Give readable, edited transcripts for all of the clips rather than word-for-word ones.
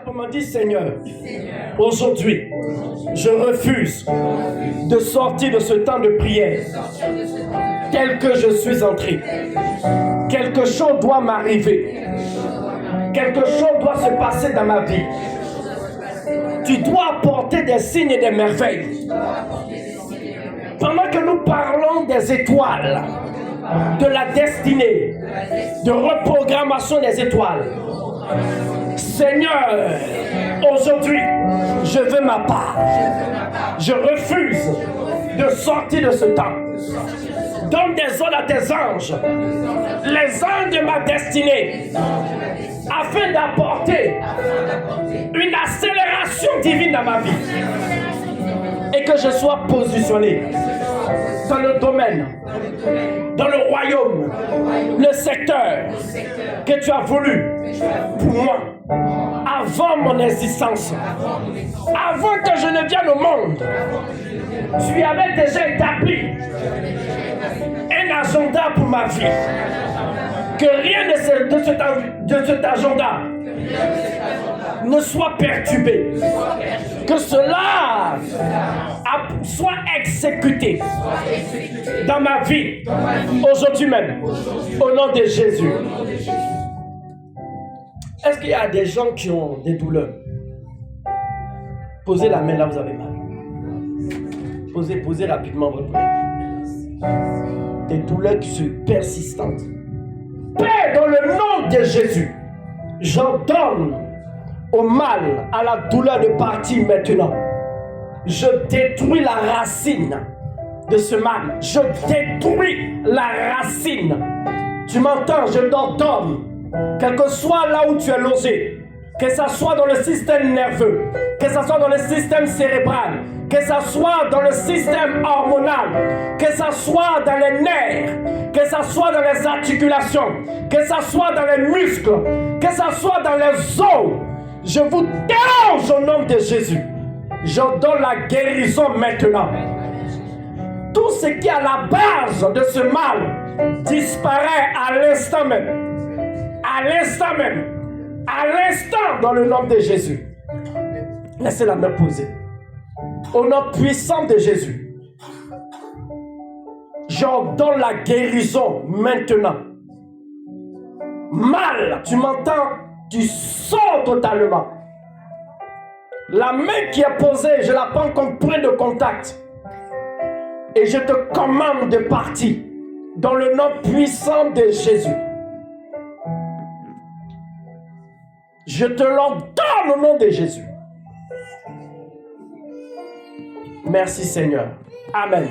simplement dit, Seigneur, aujourd'hui, je refuse de sortir de ce temps de prière tel que je suis entré. Quelque chose doit m'arriver. Quelque chose doit se passer dans ma vie. Tu dois apporter des signes et des merveilles. Pendant que nous parlons des étoiles, de la destinée, de reprogrammation des étoiles, Seigneur, aujourd'hui, je veux ma part. Je refuse de sortir de ce temps. Donne des ordres à tes anges, les anges de ma destinée, afin d'apporter une accélération divine dans ma vie et que je sois positionné dans le domaine, dans le royaume, le secteur que tu as voulu pour moi avant mon existence, avant que je ne vienne au monde. Tu avais déjà établi un agenda pour ma vie. Que rien de cet agenda ne soit perturbé. Que cela soit exécuté dans ma vie, aujourd'hui même, au nom de Jésus. Est-ce qu'il y a des gens qui ont des douleurs? Posez la main là où vous avez mal. Posez rapidement votre main. Des douleurs qui sont persistantes. Père, dans le nom de Jésus, j'ordonne au mal, à la douleur de partir maintenant. Je détruis la racine de ce mal. Je détruis la racine. Tu m'entends? Je t'ordonne. Quel que soit là où tu es logé, que ce soit dans le système nerveux, que ce soit dans le système cérébral, que ce soit dans le système hormonal, que ce soit dans les nerfs, que ce soit dans les articulations, que ce soit dans les muscles, que ce soit dans les os, je vous dérange au nom de Jésus. J'ordonne la guérison maintenant. Tout ce qui est à la base de ce mal disparaît à l'instant même. À l'instant même. À l'instant dans le nom de Jésus. Laissez la main posée. Au nom puissant de Jésus. J'ordonne la guérison maintenant. Mal, tu m'entends? Tu sors totalement. La main qui est posée, je la prends comme point de contact. Et je te commande de partir dans le nom puissant de Jésus. Je te l'ordonne au nom de Jésus. Merci Seigneur. Amen.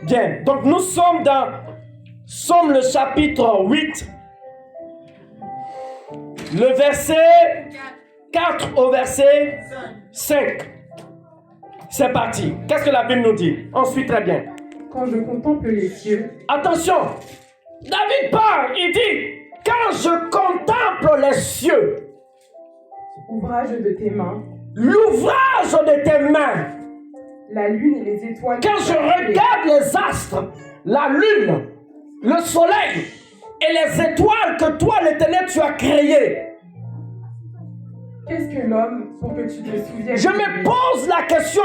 Bien, donc nous sommes dans Somme le chapitre 8. Le verset 4 au verset 5. C'est parti. Qu'est-ce que la Bible nous dit? Ensuite, très bien. Quand je contemple les cieux. Attention. David parle, il dit, quand je contemple les cieux. Ouvrage de tes mains. L'ouvrage de tes mains. La lune et les étoiles. Quand je regarde les astres, la lune, le soleil et les étoiles que toi, l'Éternel, tu as créées. Qu'est-ce que l'homme pour que tu te souviennes? Je me pose la question.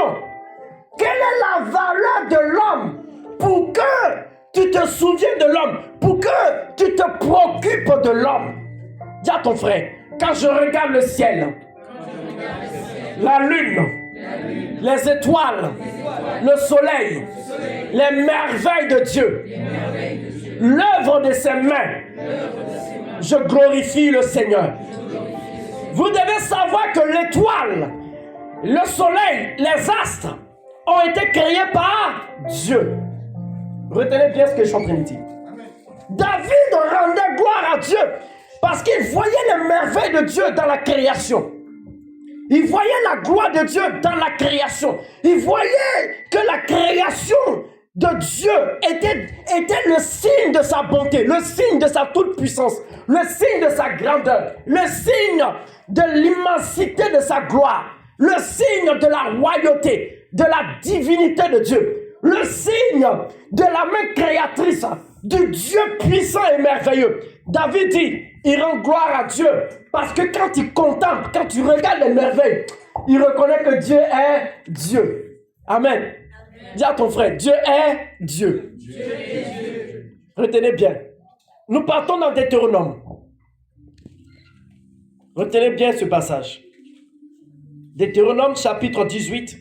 Quelle est la valeur de l'homme pour que tu te souviennes de l'homme, pour que tu te préoccupes de l'homme? Dis à ton frère, quand je regarde le ciel, la lune, les étoiles, le soleil, les merveilles de Dieu, l'œuvre de ses mains, je glorifie le Seigneur. Vous devez savoir que l'étoile, le soleil, les astres ont été créés par Dieu. Retenez bien ce que je suis en train de dire. David rendait gloire à Dieu parce qu'il voyait les merveilles de Dieu dans la création. Il voyait la gloire de Dieu dans la création. Il voyait que la création de Dieu était le signe de sa bonté, le signe de sa toute-puissance, le signe de sa grandeur, le signe de l'immensité de sa gloire, le signe de la royauté, de la divinité de Dieu, le signe de la main créatrice du Dieu puissant et merveilleux. David dit, Il rend gloire à Dieu. Parce que quand il contemple, quand tu regardes les merveilles, il reconnaît que Dieu est Dieu. Amen. Dis à ton frère, Dieu est Dieu. Retenez bien. Nous partons dans Deutéronome. Retenez bien ce passage. Deutéronome chapitre 18,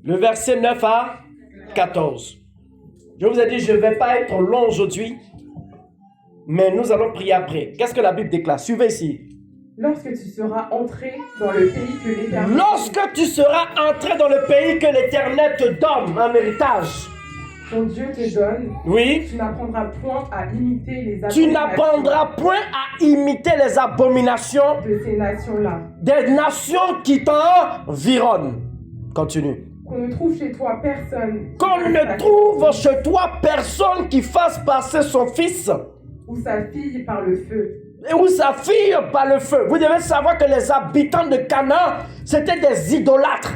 le verset 9 à 14. Je vous ai dit, je ne vais pas être long aujourd'hui, mais nous allons prier après. Qu'est-ce que la Bible déclare? Suivez ici. Lorsque tu seras entré dans le pays que l'Éternel... Lorsque tu seras entré dans le pays que l'Éternel te donne en héritage, ton Dieu te donne, oui, tu n'apprendras point à imiter les tu n'apprendras point à imiter les abominations de ces nations-là. Des nations qui t'environnent. Continue. Qu'on ne trouve chez toi personne. Qu'on ne trouve chez toi personne qui fasse passer son fils ou sa fille par le feu. Ou sa fille par le feu. Vous devez savoir que les habitants de Canaan, c'était des idolâtres.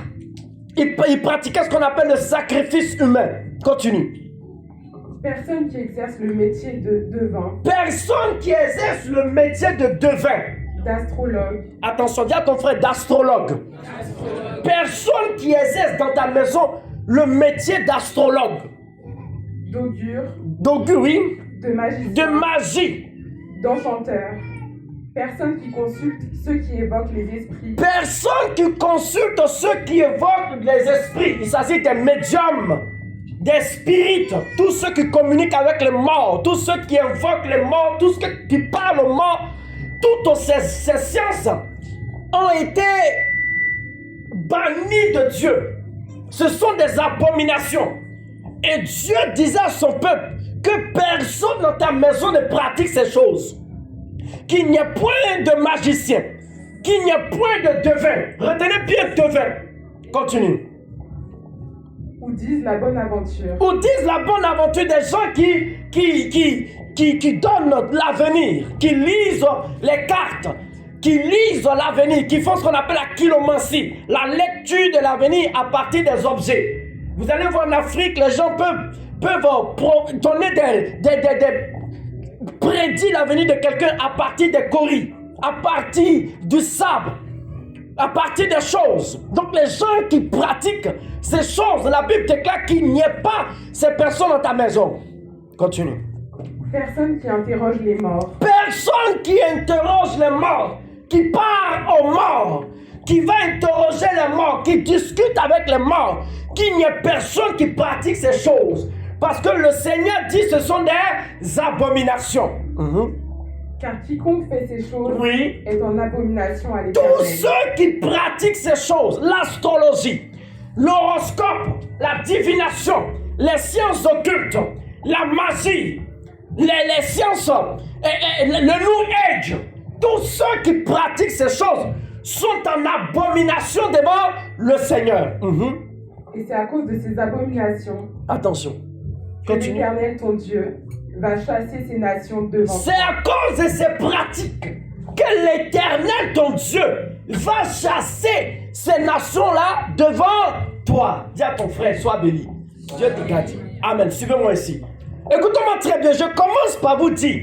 Ils pratiquaient ce qu'on appelle le sacrifice humain. Continue. Personne qui exerce le métier de devin. Personne qui exerce le métier de devin. D'astrologue. Attention, dis à ton frère d'astrologue. Personne qui exerce dans ta maison le métier d'astrologue. D'augure. D'augure, oui. De magicien. De magie. D'enchanteur. Personne qui consulte ceux qui évoquent les esprits. Personne qui consulte ceux qui évoquent les esprits. Il s'agit des médiums, des spirites, tous ceux qui communiquent avec les morts, tous ceux qui invoquent les morts, tous ceux qui parlent aux morts. Toutes ces sciences ont été bannies de Dieu. Ce sont des abominations. Et Dieu disait à son peuple que personne dans ta maison ne pratique ces choses. Qu'il n'y ait point de magicien, qu'il n'y ait point de devin. Retenez bien devin. Continue. Ou disent la bonne aventure. Ou disent la bonne aventure des gens qui donnent l'avenir, qui lisent les cartes, qui lisent l'avenir, qui font ce qu'on appelle la chiromancie, la lecture de l'avenir à partir des objets. Vous allez voir en Afrique, les gens peuvent donner prédire l'avenir de quelqu'un à partir des coris, à partir du sable, à partir des choses. Donc les gens qui pratiquent ces choses, la Bible déclare qu'il n'y ait pas ces personnes dans ta maison. Continue. Personne qui interroge les morts. Personne qui interroge les morts, qui parle aux morts, qui va interroger les morts, qui discute avec les morts, qu'il n'y ait personne qui pratique ces choses. Parce que le Seigneur dit que ce sont des abominations. Car quiconque fait ces choses oui, est en abomination à l'Éternel. Tous ceux qui pratiquent ces choses, l'astrologie, l'horoscope, la divination, les sciences occultes, la magie, les sciences, le New Age, tous ceux qui pratiquent ces choses sont en abomination devant le Seigneur. Et c'est à cause de ces abominations. Attention. Que l'Éternel, ton Dieu, va chasser ces nations devant toi. C'est à cause de ces pratiques que l'Éternel, ton Dieu, va chasser ces nations-là devant toi. Dis à ton frère, sois béni. Dieu te garde. Amen. Suivez-moi ici. Écoutez-moi très bien. Je commence par vous dire,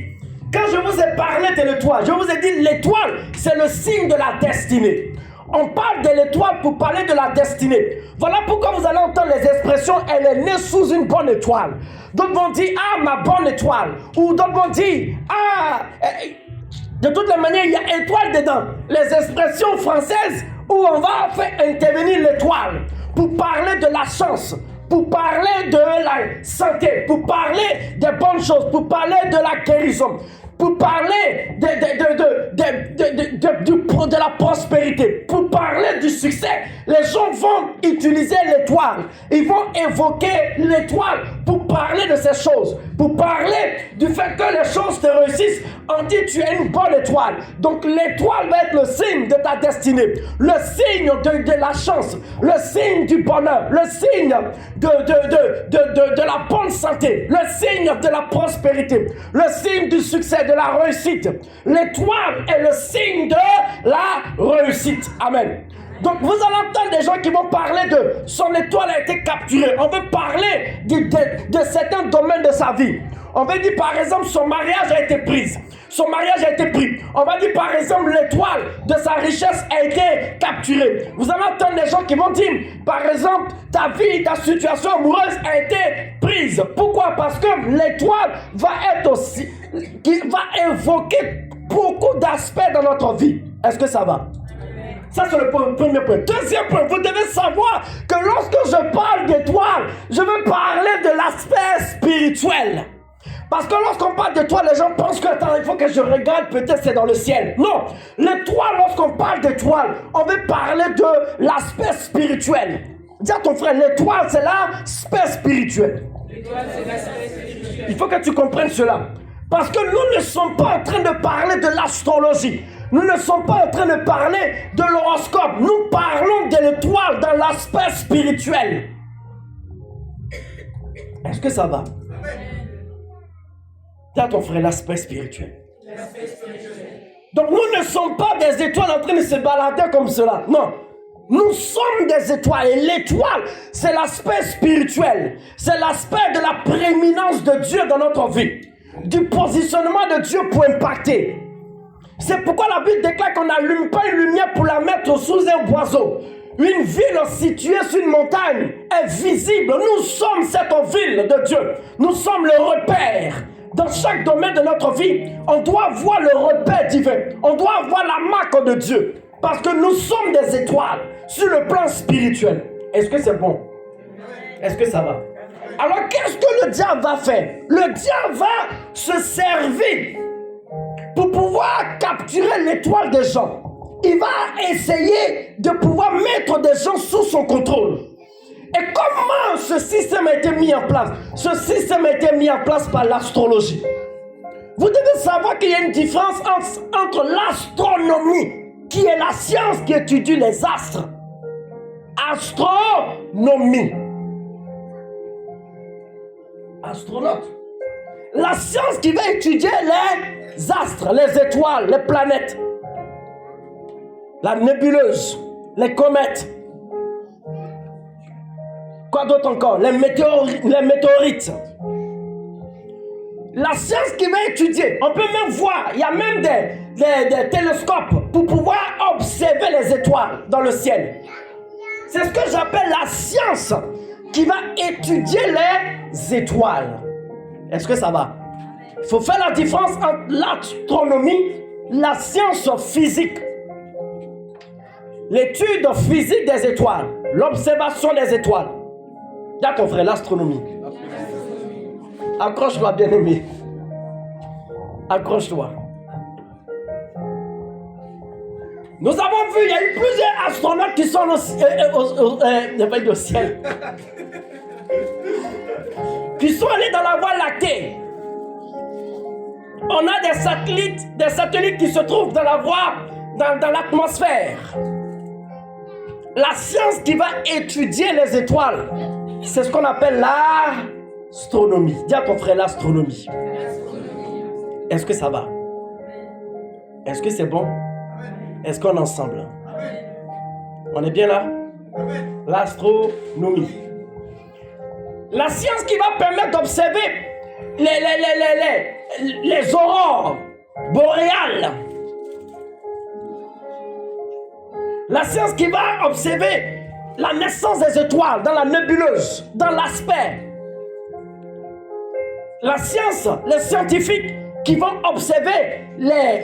quand je vous ai parlé de l'étoile, je vous ai dit l'étoile, c'est le signe de la destinée. On parle de l'étoile pour parler de la destinée. Voilà pourquoi vous allez entendre les expressions « elle est née sous une bonne étoile ». D'autres vont dire « ah, ma bonne étoile ». Ou d'autres vont dire « ah, de toutes les manières, il y a étoile dedans ». Les expressions françaises où on va faire intervenir l'étoile pour parler de la chance, pour parler de la santé, pour parler des bonnes choses, pour parler de la guérison, pour parler de la prospérité, pour parler du succès. Les gens vont utiliser l'étoile. Ils vont évoquer l'étoile pour parler de ces choses, pour parler du fait que les choses te réussissent. On dit tu es une bonne étoile. Donc l'étoile va être le signe de ta destinée, le signe de la chance, le signe du bonheur, le signe de la bonne santé, le signe de la prospérité, le signe du succès, de la réussite. L'étoile est le signe de la réussite. Amen. Donc vous allez entendre des gens qui vont parler de son étoile a été capturée. On veut parler de certains domaines de sa vie. On va dire par exemple son mariage a été pris. Son mariage a été pris. On va dire par exemple l'étoile de sa richesse a été capturée. Vous allez entendre des gens qui vont dire par exemple ta vie, ta situation amoureuse a été prise. Pourquoi? Parce que l'étoile va être aussi, qui va évoquer beaucoup d'aspects dans notre vie. Est-ce que ça va? Ça, c'est le premier point. Deuxième point, vous devez savoir que lorsque je parle d'étoile, je veux parler de l'aspect spirituel. Parce que lorsqu'on parle d'étoile, les gens pensent que, attends, il faut que je regarde, peut-être c'est dans le ciel. Non, l'étoile, lorsqu'on parle d'étoile, on veut parler de l'aspect spirituel. Dis à ton frère, l'étoile, c'est l'aspect spirituel. L'étoile, c'est l'aspect spirituel. Il faut que tu comprennes cela. Parce que nous ne sommes pas en train de parler de l'astrologie. Nous ne sommes pas en train de parler de l'horoscope. Nous parlons de l'étoile dans l'aspect spirituel. Est-ce que ça va? Dis à ton frère l'aspect spirituel. Donc nous ne sommes pas des étoiles en train de se balader comme cela. Non. Nous sommes des étoiles. Et l'étoile, c'est l'aspect spirituel. C'est l'aspect de la prééminence de Dieu dans notre vie. Du positionnement de Dieu pour impacter. C'est pourquoi la Bible déclare qu'on n'allume pas une lumière pour la mettre sous un boiseau. Une ville située sur une montagne est visible. Nous sommes cette ville de Dieu. Nous sommes le repère. Dans chaque domaine de notre vie, on doit voir le repère divin. On doit voir la marque de Dieu. Parce que nous sommes des étoiles sur le plan spirituel. Est-ce que c'est bon? Est-ce que ça va? Alors qu'est-ce que le diable va faire? Le diable va se servir pour pouvoir capturer l'étoile des gens. Il va essayer de pouvoir mettre des gens sous son contrôle. Et comment ce système a été mis en place? Ce système a été mis en place par l'astrologie. Vous devez savoir qu'il y a une différence entre l'astronomie, qui est la science qui étudie les astres. Astronomie. Astronaute. La science qui va étudier les astres, les étoiles, les planètes. La nébuleuse, les comètes. Quoi d'autre encore? Les météorites. La science qui va étudier, on peut même voir, il y a même des télescopes pour pouvoir observer les étoiles dans le ciel. C'est ce que j'appelle la science qui va étudier les étoiles. Est-ce que ça va? Il faut faire la différence entre l'astronomie, la science physique. L'étude physique des étoiles, l'observation des étoiles. Dis à ton frère, l'astronomie. Accroche-toi, bien-aimé. Accroche-toi. Nous avons vu, il y a eu plusieurs astronautes qui sont au ciel. Qui sont allés dans la Voie lactée. On a des satellites qui se trouvent dans la voie, dans l'atmosphère. La science qui va étudier les étoiles, c'est ce qu'on appelle l'astronomie. Dis à ton frère l'astronomie. Est-ce que ça va? Est-ce que c'est bon? Est-ce qu'on est ensemble? On est bien là? L'astronomie. La science qui va permettre d'observer les aurores boréales. La science qui va observer la naissance des étoiles dans la nébuleuse, dans l'aspect. La science, les scientifiques qui vont observer les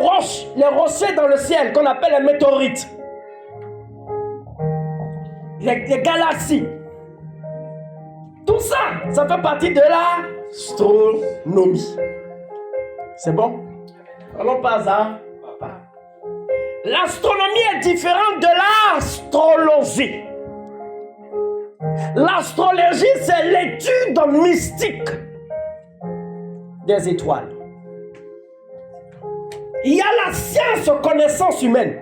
roches, les rochers dans le ciel qu'on appelle les météorites. Les galaxies. Tout ça, ça fait partie de l'astronomie. C'est bon? Allons pas à papa. L'astronomie est différente de l'astrologie. L'astrologie, c'est l'étude mystique des étoiles. Il y a la science connaissance humaine.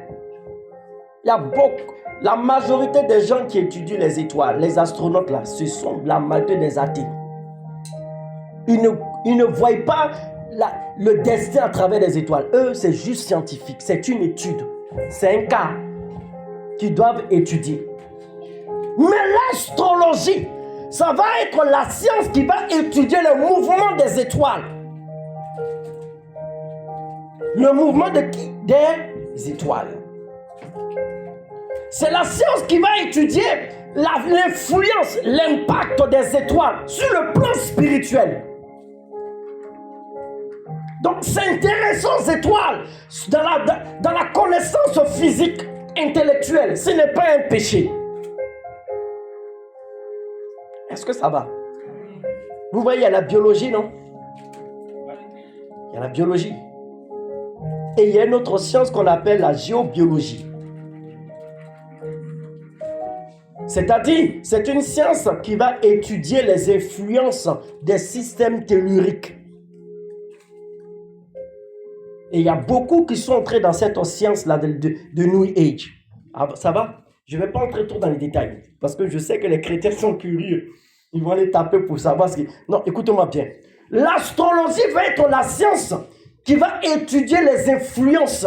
Il y a beaucoup. La majorité des gens qui étudient les étoiles, les astronautes là, ce sont la majorité des athées. Ils ne voient pas le destin à travers les étoiles. Eux, c'est juste scientifique. C'est une étude. C'est un cas. qui doivent étudier. Mais l'astrologie, ça va être la science qui va étudier le mouvement des étoiles. Le mouvement de qui? Des étoiles. C'est la science qui va étudier l'influence, l'impact des étoiles sur le plan spirituel. Donc, s'intéresser aux étoiles dans la connaissance physique, intellectuelle, ce n'est pas un péché. Est-ce que ça va? Vous voyez, il y a la biologie, non? Il y a la biologie. Et il y a une autre science qu'on appelle la géobiologie. C'est-à-dire, c'est une science qui va étudier les influences des systèmes telluriques. Et il y a beaucoup qui sont entrés dans cette science-là de New Age. Ah, ça va? Je ne vais pas entrer trop dans les détails, parce que je sais que les chrétiens sont curieux. Ils vont les taper pour savoir ce qui... Non, écoutez-moi bien. L'astrologie va être la science qui va étudier les influences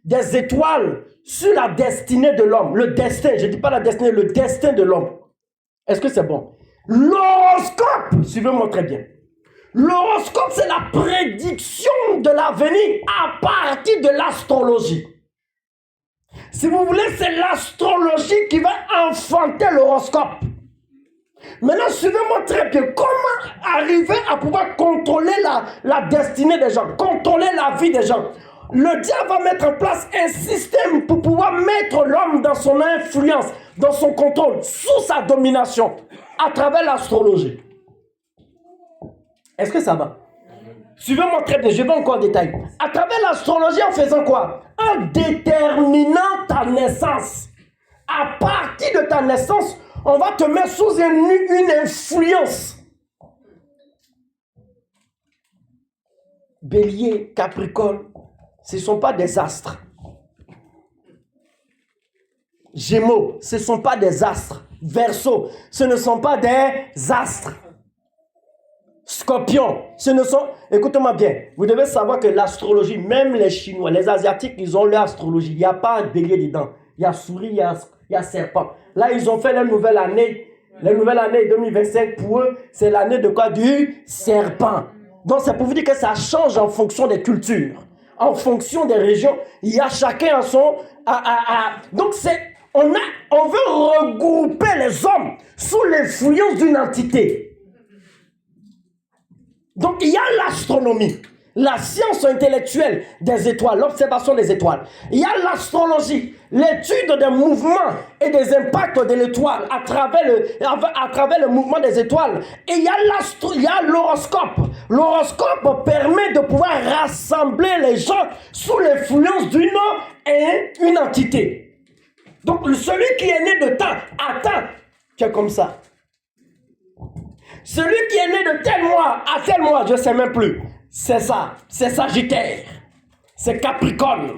des étoiles sur la destinée de l'homme. Le destin, je ne dis pas la destinée, le destin de l'homme. Est-ce que c'est bon? L'horoscope, suivez-moi très bien. L'horoscope, c'est la prédiction de l'avenir à partir de l'astrologie. Si vous voulez, c'est l'astrologie qui va enfanter l'horoscope. Maintenant, suivez-moi très bien. Comment arriver à pouvoir contrôler la destinée des gens, contrôler la vie des gens? Le diable va mettre en place un système pour pouvoir mettre l'homme dans son influence, dans son contrôle, sous sa domination, à travers l'astrologie. Est-ce que ça va? Suivez-moi très bien, je vais encore en détail. À travers l'astrologie, en faisant quoi? En déterminant ta naissance. À partir de ta naissance, on va te mettre sous une influence. Bélier, Capricorne, ce ne sont pas des astres. Gémeaux, ce ne sont pas des astres. Verseau, ce ne sont pas des astres. Scorpion, ce ne sont... Écoutez-moi bien, vous devez savoir que l'astrologie, même les Chinois, les Asiatiques, ils ont leur astrologie. Il n'y a pas de bélier dedans. Il y a souris, il y a serpent. Là, ils ont fait la nouvelle année. La nouvelle année 2025, pour eux, c'est l'année de quoi? Du serpent. Donc, c'est pour vous dire que ça change en fonction des cultures. En fonction des régions. Il y a chacun à son... Donc, on veut regrouper les hommes sous l'influence d'une entité. Donc, il y a l'astronomie, la science intellectuelle des étoiles, l'observation des étoiles. Il y a l'astrologie, l'étude des mouvements et des impacts de l'étoile à travers le mouvement des étoiles. Et il y a l'horoscope. L'horoscope permet de pouvoir rassembler les gens sous l'influence d'une entité. Donc, celui qui est né de temps, attends, qui est comme ça. Celui qui est né de tel mois à tel mois, je ne sais même plus. C'est ça, c'est Sagittaire. C'est Capricorne.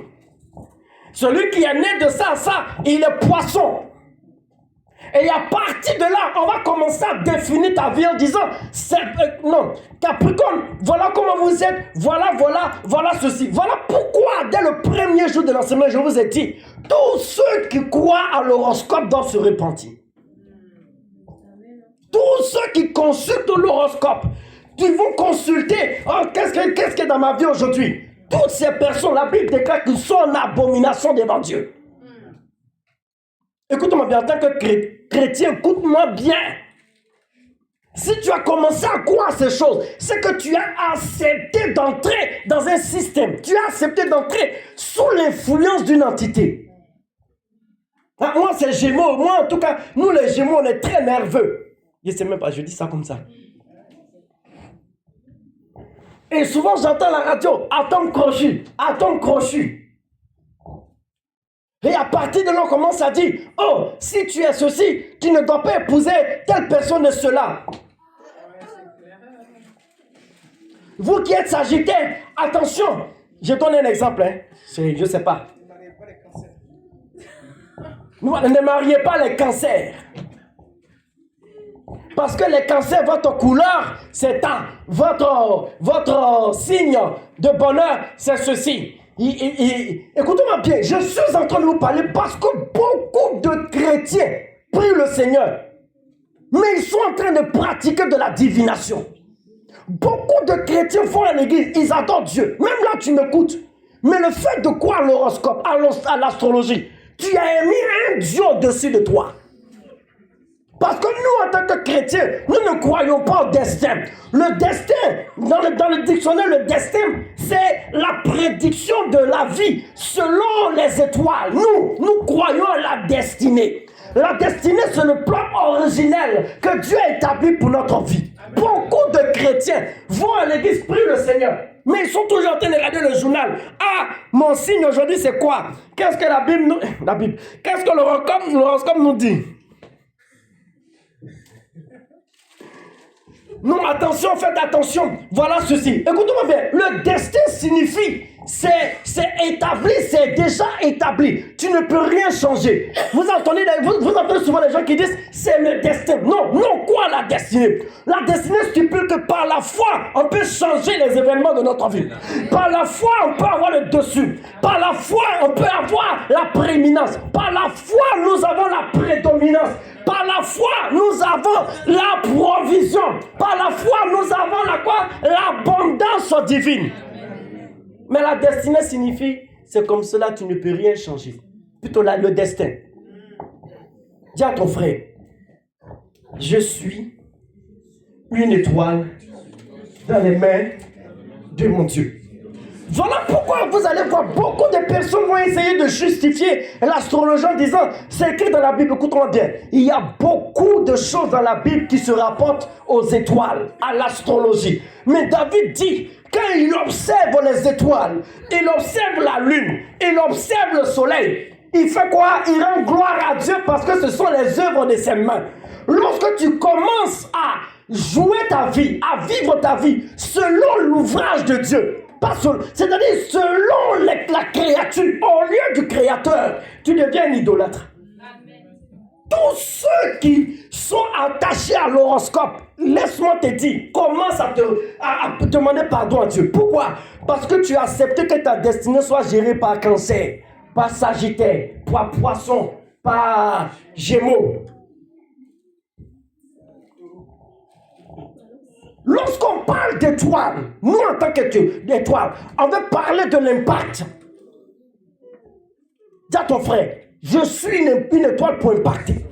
Celui qui est né de ça à ça, il est Poisson. Et à partir de là, on va commencer à définir ta vie en disant, non, Capricorne, voilà comment vous êtes, voilà ceci. Voilà pourquoi, dès le premier jour de l'enseignement, je vous ai dit, tous ceux qui croient à l'horoscope doivent se repentir. Tous ceux qui consultent l'horoscope, qui vont consulter, oh, qu'est-ce qui est dans ma vie aujourd'hui? Toutes ces personnes, la Bible déclare qu'ils sont en abomination devant Dieu. Écoute-moi bien, en tant que chrétien, écoute-moi bien. Si tu as commencé à croire à ces choses, c'est que tu as accepté d'entrer dans un système. Tu as accepté d'entrer sous l'influence d'une entité. Ah, moi, c'est Gémeaux. Moi, en tout cas, nous, les Gémeaux, on est très nerveux. Je ne sais même pas, je dis ça comme ça. Et souvent, j'entends la radio, atome crochu. Et à partir de là, on commence à dire, oh, si tu es ceci, tu ne dois pas épouser telle personne et cela. Vous qui êtes Sagittaire, attention, je donne un exemple, hein. Je ne sais pas. Ne mariez pas les cancers. Parce que les cancers, votre couleur, c'est temps. Votre signe de bonheur, c'est ceci. Écoutez-moi bien, je suis en train de vous parler parce que beaucoup chrétiens prient le Seigneur, mais ils sont en train de pratiquer de la divination. Beaucoup de chrétiens vont à l'église, ils adorent Dieu. Même là, tu m'écoutes. Mais le fait de croire à l'horoscope, à l'astrologie, tu as mis un Dieu au-dessus de toi. Parce que nous, en tant que chrétiens, nous ne croyons pas au destin. Le destin, dans le dictionnaire, le destin, c'est la prédiction de la vie selon les étoiles. Nous croyons à la destinée. La destinée, c'est le plan originel que Dieu a établi pour notre vie. Beaucoup de chrétiens vont à l'église, prient le Seigneur, mais ils sont toujours en train de regarder le journal. Ah, mon signe aujourd'hui, c'est quoi? Qu'est-ce que la Bible nous... Qu'est-ce que l'horoscope nous dit? Non, attention, faites attention. Voilà ceci. Écoutez-moi bien. Le destin signifie, c'est établi, c'est déjà établi. Tu ne peux rien changer. Vous entendez souvent les gens qui disent, c'est le destin. Non, quoi la destinée? La destinée stipule que par la foi, on peut changer les événements de notre vie. Par la foi, on peut avoir le dessus. Par la foi, on peut avoir la prééminence. Par la foi, nous avons la prédominance. Par la foi, nous avons la provision. Par la foi, nous avons l'abondance divine. Mais la destinée signifie, c'est comme cela, tu ne peux rien changer. Plutôt là, le destin. Dis à ton frère, je suis une étoile dans les mains de mon Dieu. Voilà pourquoi vous allez voir beaucoup de personnes vont essayer de justifier l'astrologie en disant, c'est écrit dans la Bible, écoute-moi bien, il y a beaucoup de choses dans la Bible qui se rapportent aux étoiles, à l'astrologie. Mais David dit, quand il observe les étoiles, il observe la lune, il observe le soleil, il fait quoi? Il rend gloire à Dieu parce que ce sont les œuvres de ses mains. Lorsque tu commences à jouer ta vie, à vivre ta vie selon l'ouvrage de Dieu, c'est-à-dire selon la créature, au lieu du créateur, tu deviens un idolâtre. Amen. Tous ceux qui sont attachés à l'horoscope, laisse-moi te dire, commence à demander pardon à Dieu. Pourquoi? Parce que tu as accepté que ta destinée soit gérée par Cancer, par Sagittaire, par Poisson, par Gémeaux. Lorsqu'on parle d'étoiles, nous en tant qu'étoiles, on veut parler de l'impact. Dis à ton frère, je suis une étoile pour impacter.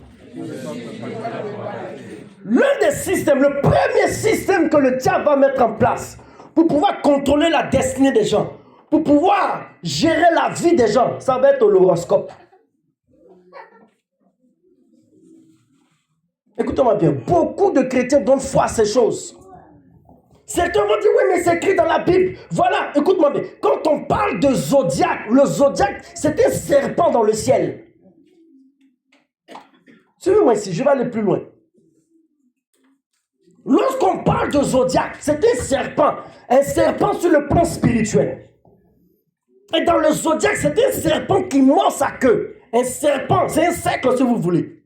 L'un des systèmes, le premier système que le diable va mettre en place pour pouvoir contrôler la destinée des gens, pour pouvoir gérer la vie des gens, ça va être l'horoscope. Écoutez-moi bien, beaucoup de chrétiens donnent foi à ces choses. Certains vont dire, oui, mais c'est écrit dans la Bible. Voilà, écoute-moi bien. Quand on parle de zodiaque, le zodiaque, c'est un serpent dans le ciel. Suivez-moi ici, je vais aller plus loin. Lorsqu'on parle de zodiaque, c'est un serpent sur le plan spirituel. Et dans le zodiaque, c'est un serpent qui mord sa queue. Un serpent, c'est un cercle si vous voulez.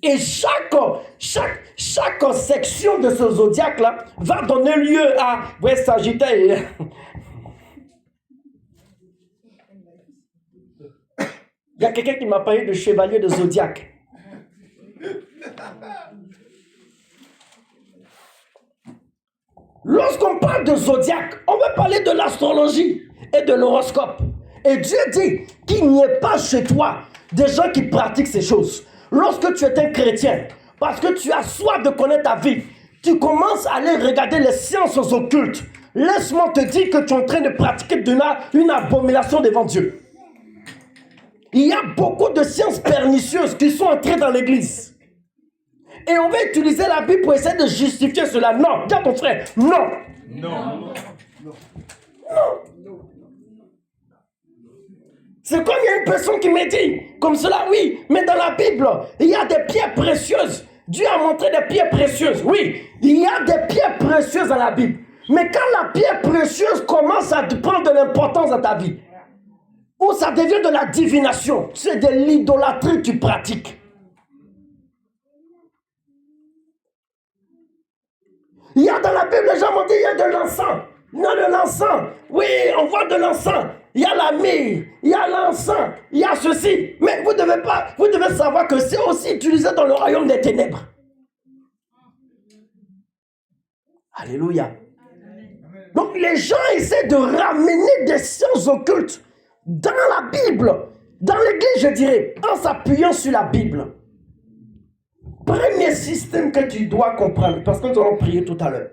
Et chaque section de ce zodiaque-là va donner lieu à Sagittaire. Il y a quelqu'un qui m'a parlé de chevalier de zodiaque. Lorsqu'on parle de zodiaque, on veut parler de l'astrologie et de l'horoscope. Et Dieu dit qu'il n'y ait pas chez toi des gens qui pratiquent ces choses. Lorsque tu es un chrétien, parce que tu as soif de connaître ta vie, tu commences à aller regarder les sciences occultes. Laisse-moi te dire que tu es en train de pratiquer une abomination devant Dieu. Il y a beaucoup de sciences pernicieuses qui sont entrées dans l'église. Et on va utiliser la Bible pour essayer de justifier cela. Non, dis à ton frère, non. Non. C'est comme il y a une personne qui me dit, comme cela, oui, mais dans la Bible, il y a des pierres précieuses. Dieu a montré des pierres précieuses. Oui, il y a des pierres précieuses dans la Bible. Mais quand la pierre précieuse commence à prendre de l'importance dans ta vie, ou ça devient de la divination, c'est de l'idolâtrie que tu pratiques. Il y a dans la Bible, les gens m'ont dit, il y a de l'encens. Il y a de l'encens. Oui, on voit de l'encens. Il y a la myrrhe, il y a l'encens, il y a ceci. Mais vous devez savoir que c'est aussi utilisé dans le royaume des ténèbres. Alléluia. Donc les gens essaient de ramener des sciences occultes dans la Bible, dans l'église, je dirais, en s'appuyant sur la Bible. Premier système que tu dois comprendre, parce que nous allons prier tout à l'heure.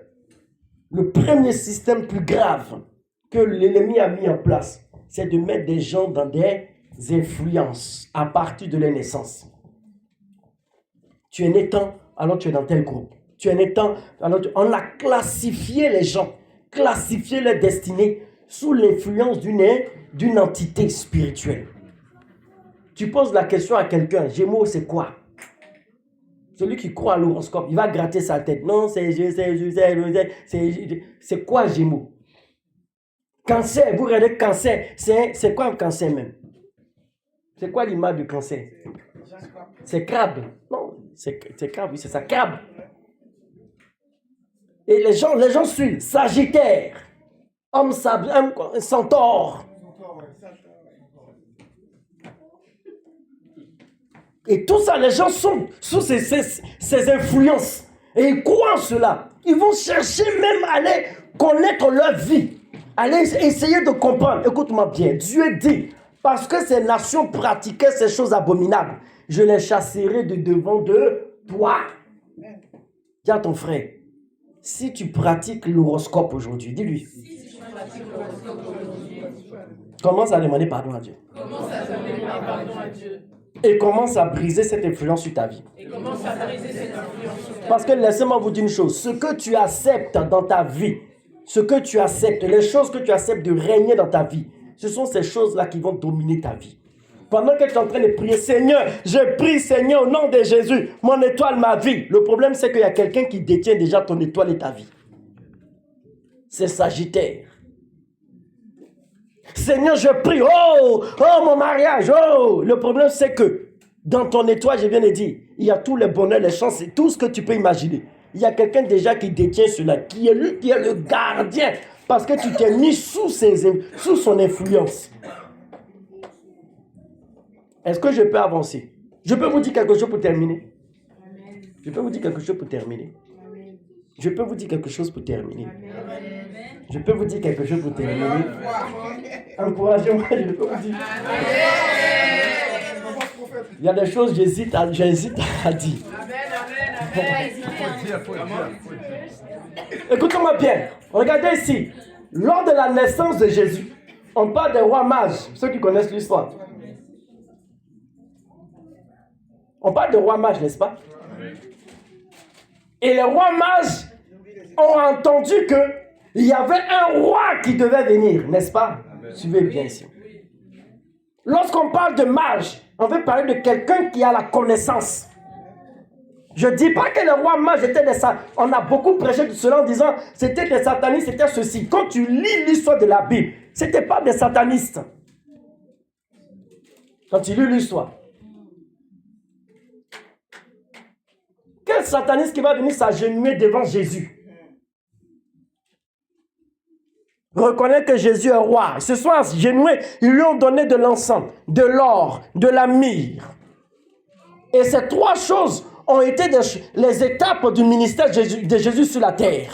Le premier système plus grave que l'ennemi a mis en place, c'est de mettre des gens dans des influences à partir de leur naissance. Tu es né tant, alors tu es dans tel groupe. Tu es né tant, alors on a classifié les gens, classifié leur destinée sous l'influence d'une entité spirituelle. Tu poses la question à quelqu'un, Gémeaux, c'est quoi? Celui qui croit à l'horoscope, il va gratter sa tête. Non, c'est quoi Gémeaux? Cancer, vous regardez cancer, c'est quoi un cancer même? C'est quoi l'image du cancer? C'est crabe. Non, c'est crabe, oui, c'est ça, crabe. Et les gens suivent. Sagittaire, homme centaure. Et tout ça, les gens sont sous ces influences. Et ils croient en cela. Ils vont chercher même à aller connaître leur vie. Aller essayer de comprendre. Écoute-moi bien. Dieu dit, parce que ces nations pratiquaient ces choses abominables, je les chasserai de devant de toi. Dis à ton frère, si tu pratiques l'horoscope aujourd'hui, dis-lui. Commence à demander pardon à Dieu. Et commence à briser cette influence sur ta vie. Parce que laissez-moi vous dire une chose. Ce que tu acceptes dans ta vie, ce que tu acceptes, les choses que tu acceptes de régner dans ta vie, ce sont ces choses-là qui vont dominer ta vie. Pendant que tu es en train de prier, Seigneur, je prie, Seigneur, au nom de Jésus, mon étoile, ma vie. Le problème, c'est qu'il y a quelqu'un qui détient déjà ton étoile et ta vie. C'est Sagittaire. Seigneur, je prie, oh, mon mariage, oh. Le problème, c'est que dans ton étoile, je viens de dire, il y a tous les bonheurs, les chances, et tout ce que tu peux imaginer. Il y a quelqu'un déjà qui détient cela, qui est lui, qui est le gardien, parce que tu t'es mis sous son influence. Est-ce que je peux avancer? Je peux vous dire quelque chose pour terminer? Je peux vous dire quelque chose pour terminer? Je peux vous dire quelque chose pour terminer? Je peux vous dire quelque chose pour terminer? Encouragez-moi, je peux vous dire. Il y a des choses que j'hésite à dire. Écoutez-moi bien. Regardez ici. Lors de la naissance de Jésus, on parle des rois mages, ceux qui connaissent l'histoire. On parle de rois mages, n'est-ce pas? Et les rois mages ont entendu qu'il y avait un roi qui devait venir, n'est-ce pas? Suivez bien ici. Lorsqu'on parle de mage, on veut parler de quelqu'un qui a la connaissance. Je ne dis pas que les rois mages étaient des satanistes. On a beaucoup prêché de cela en disant c'était des satanistes, c'était ceci. Quand tu lis l'histoire de la Bible, ce n'était pas des satanistes. Quand tu lis l'histoire. Quel sataniste qui va venir s'agenouiller devant Jésus? Reconnaître que Jésus est roi. Ce soir, agenouillé, ils lui ont donné de l'encens, de l'or, de la myrrhe. Et ces trois choses ont été les étapes du ministère de Jésus sur la terre.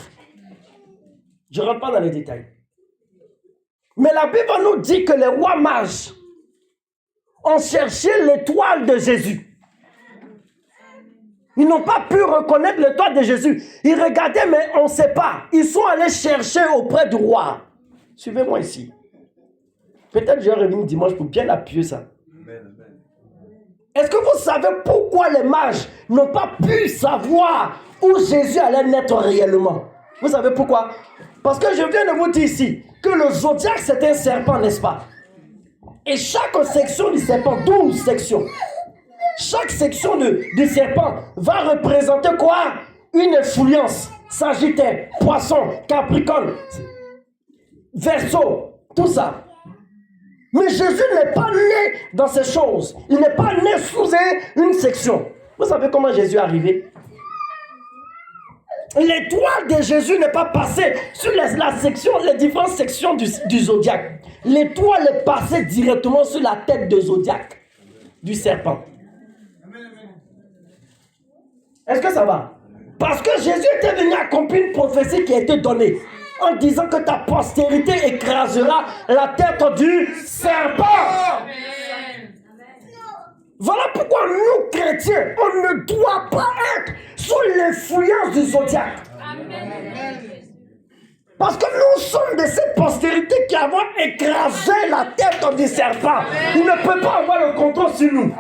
Je ne rentre pas dans les détails. Mais la Bible nous dit que les rois mages ont cherché l'étoile de Jésus. Ils n'ont pas pu reconnaître l'étoile de Jésus. Ils regardaient, mais on ne sait pas. Ils sont allés chercher auprès du roi. Suivez-moi ici. Peut-être je vais revenir dimanche pour bien appuyer ça. Est-ce que vous savez pourquoi les mages n'ont pas pu savoir où Jésus allait naître réellement? Vous savez pourquoi? Parce que je viens de vous dire ici que le zodiaque c'est un serpent, n'est-ce pas? Et chaque section du serpent, 12 sections, chaque section du serpent va représenter quoi? Une influence. Sagittaire, Poisson, Capricorne, Verseau, tout ça. Mais Jésus n'est pas né dans ces choses. Il n'est pas né sous une section. Vous savez comment Jésus est arrivé? l'étoile de Jésus n'est pas passée sur les différentes sections du zodiaque. L'étoile est passée directement sur la tête du zodiaque, du serpent. Est-ce que ça va? Parce que Jésus était venu accomplir une prophétie qui a été donnée en disant que ta postérité écrasera la tête du serpent. Voilà pourquoi nous, chrétiens, on ne doit pas être sous l'influence du zodiaque. Parce que nous sommes de cette postérité qui avons écrasé la tête du serpent. Il ne peut pas avoir le contrôle sur nous.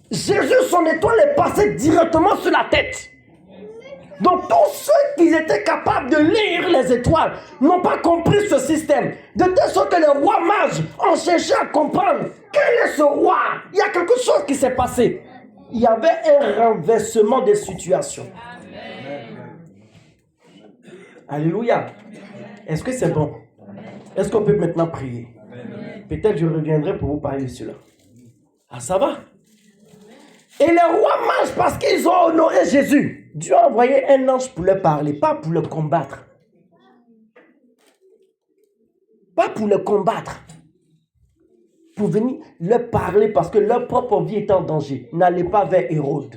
Jésus, son étoile est passée directement sur la tête. Donc tous ceux qui étaient capables de lire les étoiles n'ont pas compris ce système. De telle sorte que les rois mages ont cherché à comprendre quel est ce roi. Il y a quelque chose qui s'est passé. Il y avait un renversement des situations. Alléluia. Est-ce que c'est bon? Est-ce qu'on peut maintenant prier? Peut-être je reviendrai pour vous parler de cela. Ah, ça va? Et les rois mages, parce qu'ils ont honoré Jésus, Dieu a envoyé un ange pour leur parler, pas pour le combattre. Pas pour le combattre. Pour venir leur parler parce que leur propre vie est en danger. N'allez pas vers Hérode.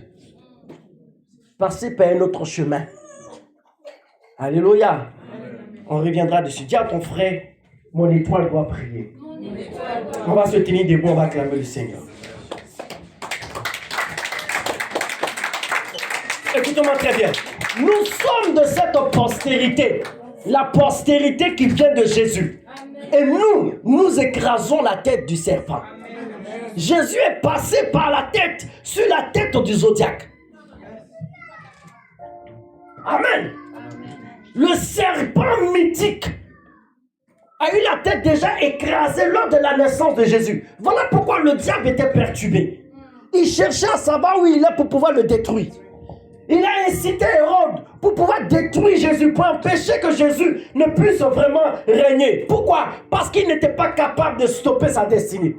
Passez par un autre chemin. Alléluia. On reviendra dessus. Dis à ton frère, mon étoile doit prier. On va se tenir debout, on va acclamer le Seigneur. Écoutez-moi très bien. Nous sommes de cette postérité. La postérité qui vient de Jésus. Et nous écrasons la tête du serpent. Jésus est passé par la tête, sur la tête du zodiaque. Amen. Le serpent mythique a eu la tête déjà écrasée lors de la naissance de Jésus. Voilà pourquoi le diable était perturbé. Il cherchait à savoir où il est pour pouvoir le détruire. Il a incité Hérode pour pouvoir détruire Jésus, pour empêcher que Jésus ne puisse vraiment régner. Pourquoi? Parce qu'il n'était pas capable de stopper sa destinée.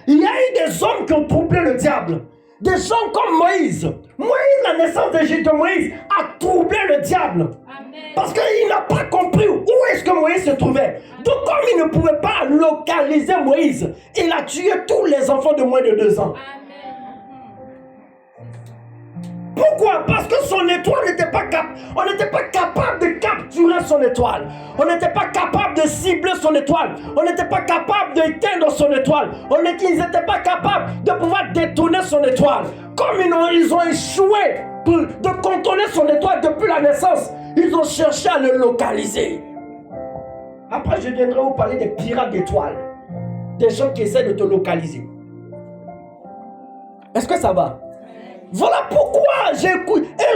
Il y a eu des hommes qui ont troublé le diable. Des gens comme Moïse. La naissance de Moïse a troublé le diable. Parce qu'il n'a pas compris où est-ce que Moïse se trouvait. Donc comme il ne pouvait pas localiser Moïse, il a tué tous les enfants de moins de 2 ans. Pourquoi? Parce que son étoile n'était pas capable. On n'était pas capable de capturer son étoile. On n'était pas capable de cibler son étoile. On n'était pas capable d'éteindre son étoile. Ils n'étaient pas capables de pouvoir détourner son étoile. Comme ils ont échoué de contourner son étoile depuis la naissance, ils ont cherché à le localiser. Après, je viendrai vous parler des pirates d'étoiles. Des gens qui essaient de te localiser. Est-ce que ça va? Voilà pourquoi un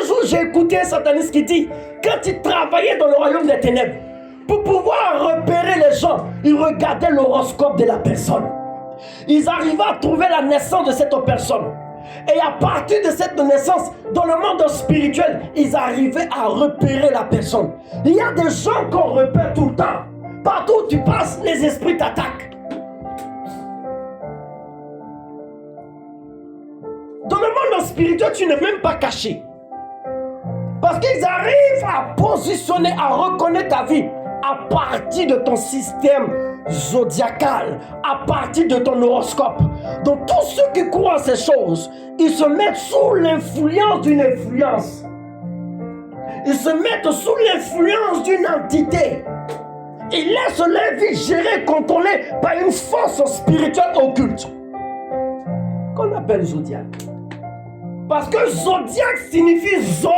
jour j'ai écouté un sataniste qui dit, quand il travaillait dans le royaume des ténèbres, pour pouvoir repérer les gens, il regardait l'horoscope de la personne. Ils arrivaient à trouver la naissance de cette personne. Et à partir de cette naissance, dans le monde spirituel, ils arrivaient à repérer la personne. Il y a des gens qu'on repère tout le temps. Partout où tu passes, les esprits t'attaquent. Dans le monde spirituel, tu n'es même pas caché. Parce qu'ils arrivent à positionner, à reconnaître ta vie à partir de ton système zodiacal, à partir de ton horoscope. Donc tous ceux qui croient à ces choses, ils se mettent sous l'influence d'une influence. Ils se mettent sous l'influence d'une entité. Ils laissent leur vie gérée, contrôlée par une force spirituelle occulte qu'on appelle zodiaque. Parce que zodiaque signifie zo.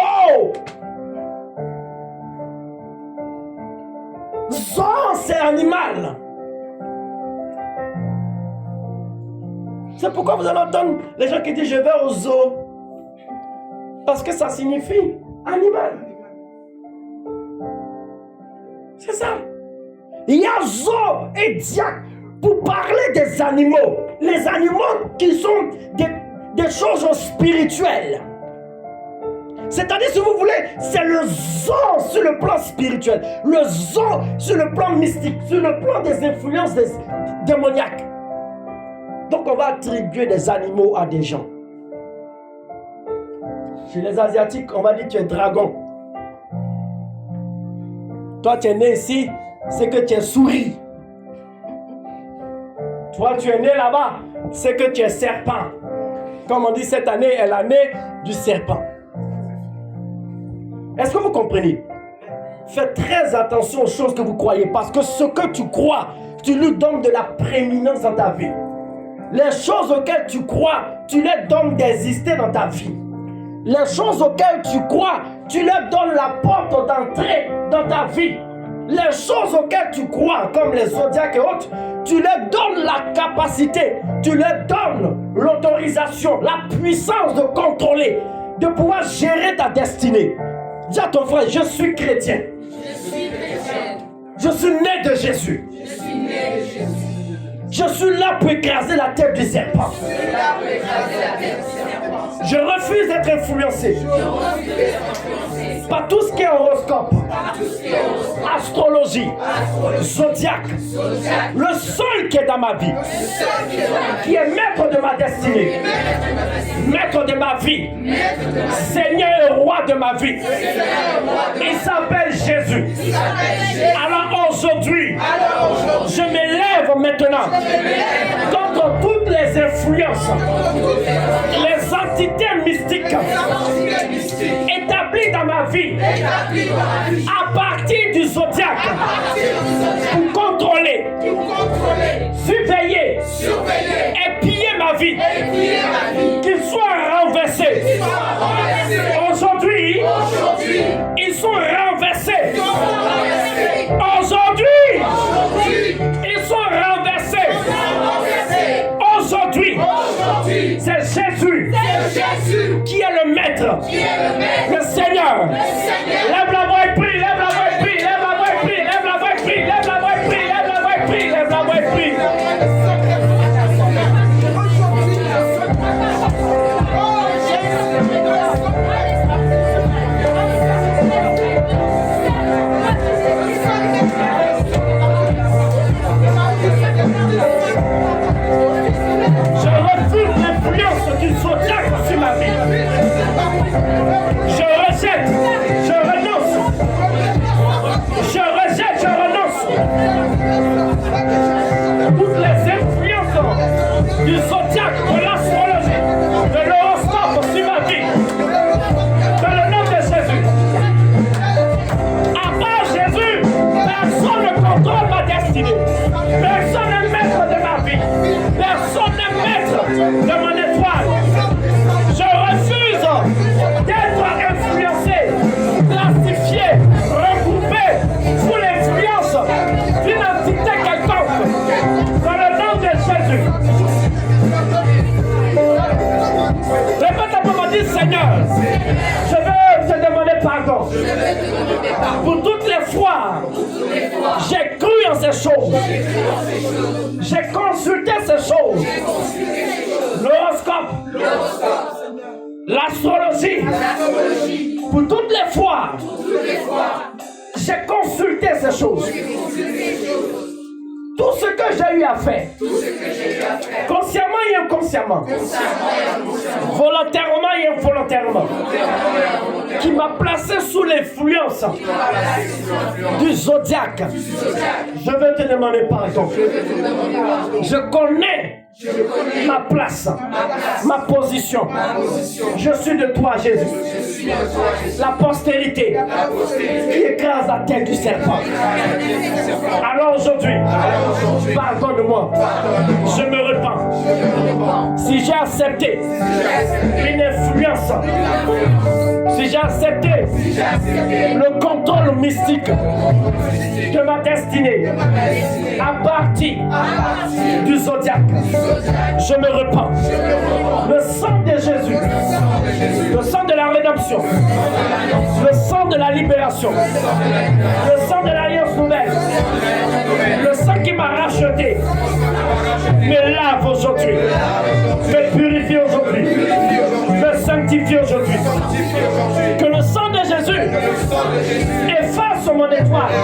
Zo, c'est animal. C'est pourquoi vous allez entendre les gens qui disent je vais au zoo. Parce que ça signifie animal. C'est ça. Il y a zo et diaque pour parler des animaux. Les animaux qui sont des choses spirituelles. C'est-à-dire, si vous voulez, c'est le zoo sur le plan spirituel, le zoo sur le plan mystique, sur le plan des influences démoniaques. Donc on va attribuer des animaux à des gens. Chez les Asiatiques, on va dire que tu es dragon. Toi, tu es né ici, c'est que tu es souris. Toi, tu es né là-bas, c'est que tu es serpent. Comme on dit cette année, est l'année du serpent. Est-ce que vous comprenez? Faites très attention aux choses que vous croyez, parce que ce que tu crois, tu lui donnes de la prééminence dans ta vie. Les choses auxquelles tu crois, tu les donnes d'exister dans ta vie. Les choses auxquelles tu crois, tu leur donnes la porte d'entrée dans ta vie. Les choses auxquelles tu crois, comme les zodiacs et autres, tu leur donnes la capacité, tu leur donnes l'autorisation, la puissance de contrôler, de pouvoir gérer ta destinée. Dis à ton frère, je suis chrétien. Je suis né de Jésus. Je suis là pour écraser la tête du serpent. Je refuse d'être influencé par tout ce qui est horoscope, astrologie, zodiaque. Le seul qui est dans ma vie, qui est maître de ma destinée, maître de ma vie, Seigneur et roi de ma vie, il s'appelle Jésus. Alors aujourd'hui, je m'élève maintenant contre toutes les influences, les entités mystiques établies dans ma vie à partir du zodiaque pour contrôler, surveiller et piller ma vie, qu'ils soient renversés. Aujourd'hui, ils sont renversés. Aujourd'hui, ils sont renversés. Aujourd'hui, c'est Jésus qui est le maître, le Seigneur. Lève la voix et prie, lève la voix et prie, lève la voix et prie, lève la voix et prie, lève la voix et prie, lève la voix et prie, lève la voix et prie. Je refuse l'influence du zodiaque sur ma vie. Je rejette, je renonce. Je rejette, je renonce. Toutes les influences du zodiaque, de l'astrologie, de l'horoscope sur ma vie. Dans le nom de Jésus. À part Jésus, personne ne contrôle ma destinée. Personne n'est maître de ma vie. Personne n'est maître de mon étoile. Je refuse d'être influencé, classifié, regroupé sous l'influence d'une entité quelconque. Dans le nom de Jésus. Répète après moi, dis Seigneur, je veux te demander pardon pour toutes les fois j'ai cru en ces choses, j'ai consulté ces choses, l'horoscope, l'astrologie, pour toutes les fois j'ai consulté ces choses. Tout ce que j'ai eu à faire, consciemment et inconsciemment, volontairement et involontairement, qui m'a placé sous l'influence du zodiaque, je veux te demander pardon. Je connais ma place, ma position. Je suis de toi, Jésus. La postérité qui écrase la tête du serpent. Alors aujourd'hui, pardonne-moi. Je me repens. Si j'ai accepté une influence, si j'ai accepté le contrôle mystique de ma destinée à partir du zodiaque, je me repens. Le sang de Jésus, le sang de la rédemption, le sang de la libération, le sang de l'alliance nouvelle, le sang qui m'a racheté, me lave aujourd'hui, me purifie aujourd'hui, me sanctifie aujourd'hui. Que le sang de Jésus efface mon étoile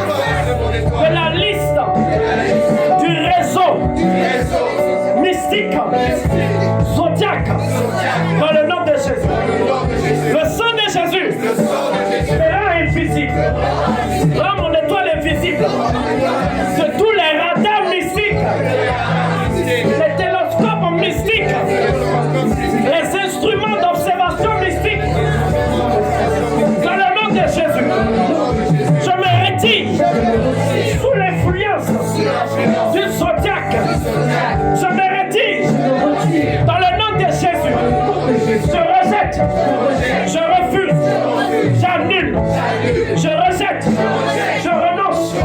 de la liste du réseau mystique, zodiaque, dans le nom de Jésus. Le sang Sera invisible. Rends mon étoile invisible. De tous les radars mystiques, les télescopes mystiques, les instruments d'observation mystique. Dans le nom de Jésus, je me retire sous l'influence du zodiaque. Je me retire dans le nom de Jésus. Je rejette, je refuse, j'annule, je rejette, je renonce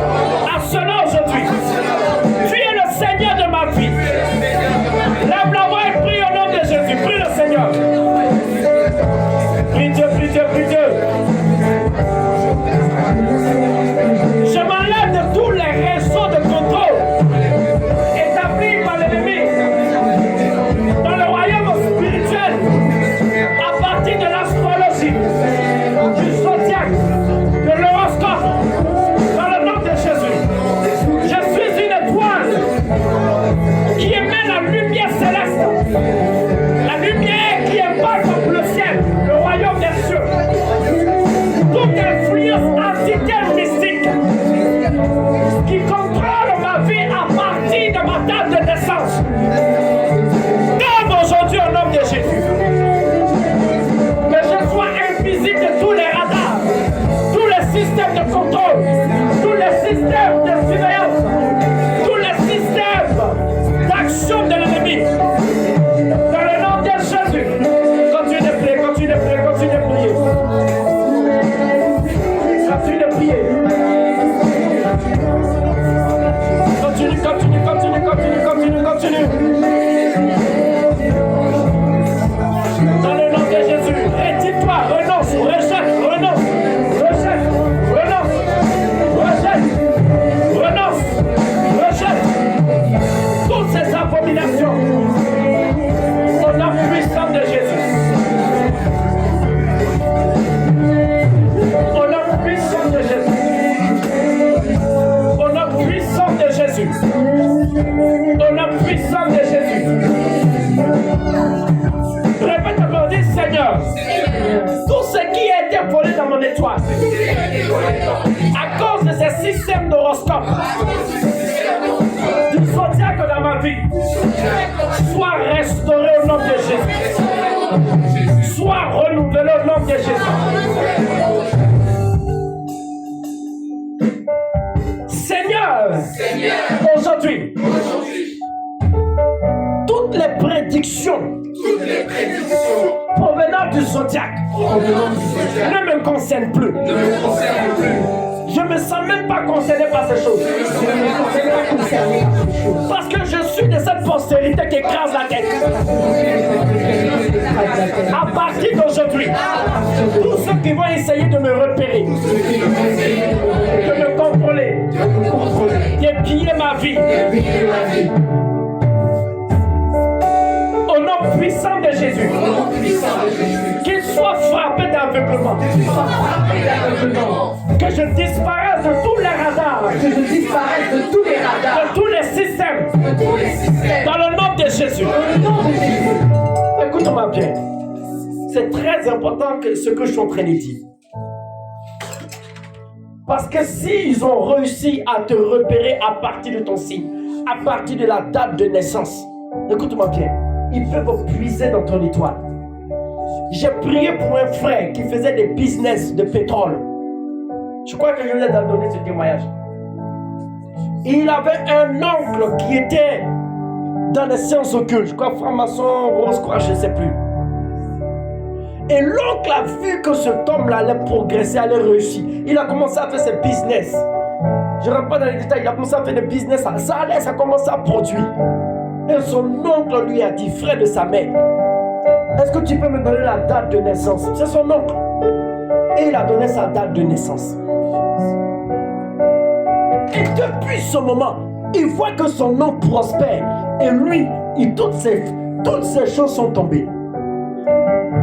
à cela aujourd'hui. Tu es le Seigneur de ma vie. Lève la voix et prie au nom de Jésus. Prie le Seigneur. Prie Dieu, prie Dieu, prie Dieu. Je m'enlève de tous les réseaux de contrôle établis par l'ennemi dans le royaume spirituel à partir de l'astrologie, du zodiaque, de l'horoscope, dans le nom de Jésus. Je suis une étoile qui émet la lumière céleste, la lumière qui impacte le ciel, le royaume des cieux. Toute influence entité mystique qui contrôle ma vie à partir de ma date de naissance. Comme aujourd'hui au nom de Jésus. Que je sois invisible de tous les radars, tous les systèmes de contrôle, tous les systèmes de surveillance, tous les systèmes d'action de l'ennemi. Dans le nom de Jésus. Continue de prier, continue de prier, continue de prier. Continue de prier. Continue, continue, continue, continue, continue, continue. Dans le nom de Jésus, retire-toi, renonce, rejette, renonce, rejette, renonce, rejette, renonce, rejette. Toutes ces abominations, au nom puissant de Jésus. Au nom puissant de Jésus. Au nom puissant de Jésus. Au nom puissant de Jésus. Répète encore, dis Seigneur, tout ce qui a été volé dans mon étoile, à cause de ces systèmes d'horoscope, du zodiaque dans ma vie, soit restauré au nom de Jésus. Soit renouvelé au nom de Jésus. Seigneur, aujourd'hui, toutes les prédictions provenant du zodiaque ne me concernent plus. Je ne me sens même pas concerné par ces choses. Parce que je suis de cette postérité qui écrase la tête. À partir d'aujourd'hui, tous ceux qui vont essayer de me repérer, de me contrôler, d'épier ma vie, au nom puissant de Jésus, qu'ils soient frappés d'aveuglement, que je disparaisse de tous les radars, de tous les systèmes, dans le nom de Jésus. Écoute-moi bien, c'est très important que ce que je suis en train de dire. Parce que s'ils ont réussi à te repérer à partir de ton signe, à partir de la date de naissance, écoute-moi bien, ils peuvent puiser dans ton étoile. J'ai prié pour un frère qui faisait des business de pétrole. Je crois que je vous ai donné ce témoignage. Il avait un oncle qui était dans les sciences occultes. Je crois franc-maçon, rose-croix, je ne sais plus. Et l'oncle a vu que cet homme-là allait progresser, allait réussir. Il a commencé à faire ses business. Je ne rentre pas dans les détails. Il a commencé à faire des business. Ça allait, ça a commencé à produire. Et son oncle lui a dit, frère de sa mère, est-ce que tu peux me donner la date de naissance? C'est son oncle. Et il a donné sa date de naissance. Et depuis ce moment, il voit que son oncle prospère. Et lui, toutes ces choses sont tombées.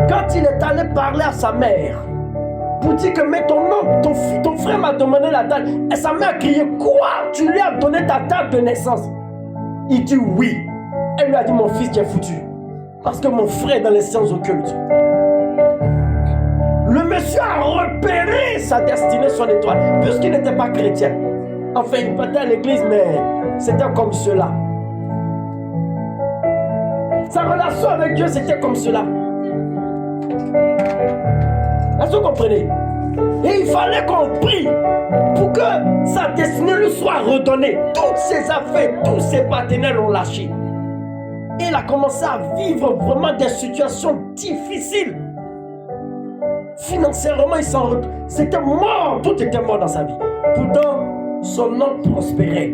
Quand il est allé parler à sa mère, pour dire que mais ton frère m'a demandé la date. Et sa mère a crié, quoi? Tu lui as donné ta date de naissance? Il dit oui. Elle lui a dit, mon fils, tu es foutu. Parce que mon frère est dans les sciences occultes. Le monsieur Jésus a repéré sa destinée, son étoile, puisqu'il n'était pas chrétien. Enfin, il partait à l'église, mais c'était comme cela. Sa relation avec Dieu, c'était comme cela. Est-ce que vous comprenez? Et il fallait qu'on prie pour que sa destinée lui soit redonnée. Toutes ses affaires, tous ses partenaires l'ont lâché. Et il a commencé à vivre vraiment des situations difficiles. Financièrement, c'était mort, tout était mort dans sa vie. Pourtant, son nom prospérait.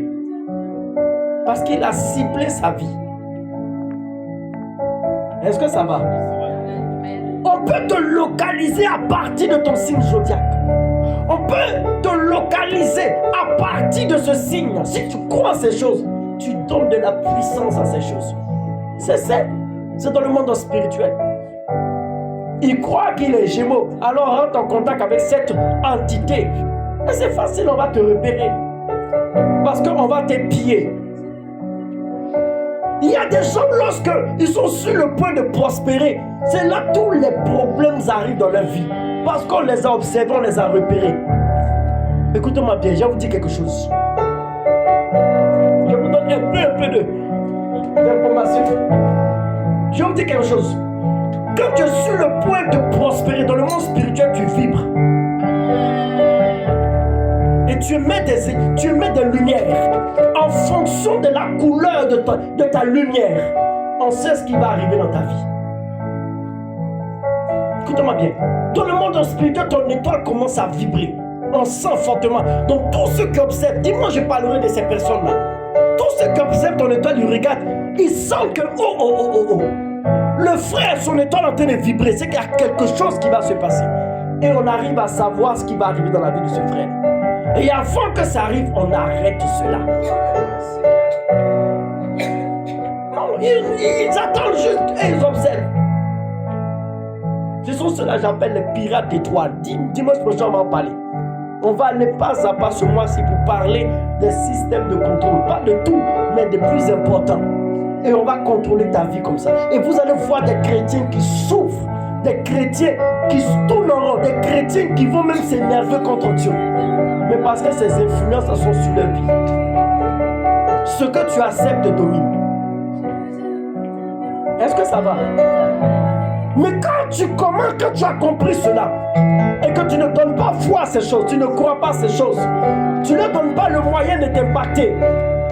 Parce qu'il a ciblé sa vie. Est-ce que ça va? On peut te localiser à partir de ton signe zodiaque. On peut te localiser à partir de ce signe. Si tu crois à ces choses, tu donnes de la puissance à ces choses. C'est dans le monde spirituel. Il croit qu'il est Gémeaux, alors rentre en contact avec cette entité. Et c'est facile, on va te repérer. Parce qu'on va t'épier. Il y a des gens, lorsqu'ils sont sur le point de prospérer, c'est là que tous les problèmes arrivent dans leur vie. Parce qu'on les a observés, on les a repérés. Écoutez-moi bien, je vais vous dire quelque chose. Je vous donne un peu d'informations. Je vais vous dire quelque chose. Quand tu es sur le point de prospérer dans le monde spirituel, tu vibres. Et tu émets des lumières. En fonction de la couleur de ta lumière, on sait ce qui va arriver dans ta vie. Écoute-moi bien. Dans le monde spirituel, ton étoile commence à vibrer. On sent fortement. Donc tous ceux qui observent, dis-moi, je parlerai de ces personnes-là. Tous ceux qui observent ton étoile, ils regardent, ils sentent que le frère, son étoile est en train de vibrer. C'est qu'il y a quelque chose qui va se passer. Et on arrive à savoir ce qui va arriver dans la vie de ce frère. Et avant que ça arrive, on arrête cela. Non, ils attendent juste et ils observent. Ce sont ceux-là que j'appelle les pirates d'étoiles. Dimanche prochain, on va en parler. On va aller pas à pas ce mois-ci pour parler des systèmes de contrôle. Pas de tout, mais des plus importants. Et on va contrôler ta vie comme ça. Et vous allez voir des chrétiens qui souffrent. Des chrétiens qui se tournent en rond. Des chrétiens qui vont même s'énerver contre Dieu. Mais parce que ces influences sont sur leur vie. Ce que tu acceptes domine. Est-ce que ça va? Mais quand tu as compris cela, et que tu ne donnes pas foi à ces choses, tu ne crois pas à ces choses, tu ne donnes pas le moyen de t'impacter,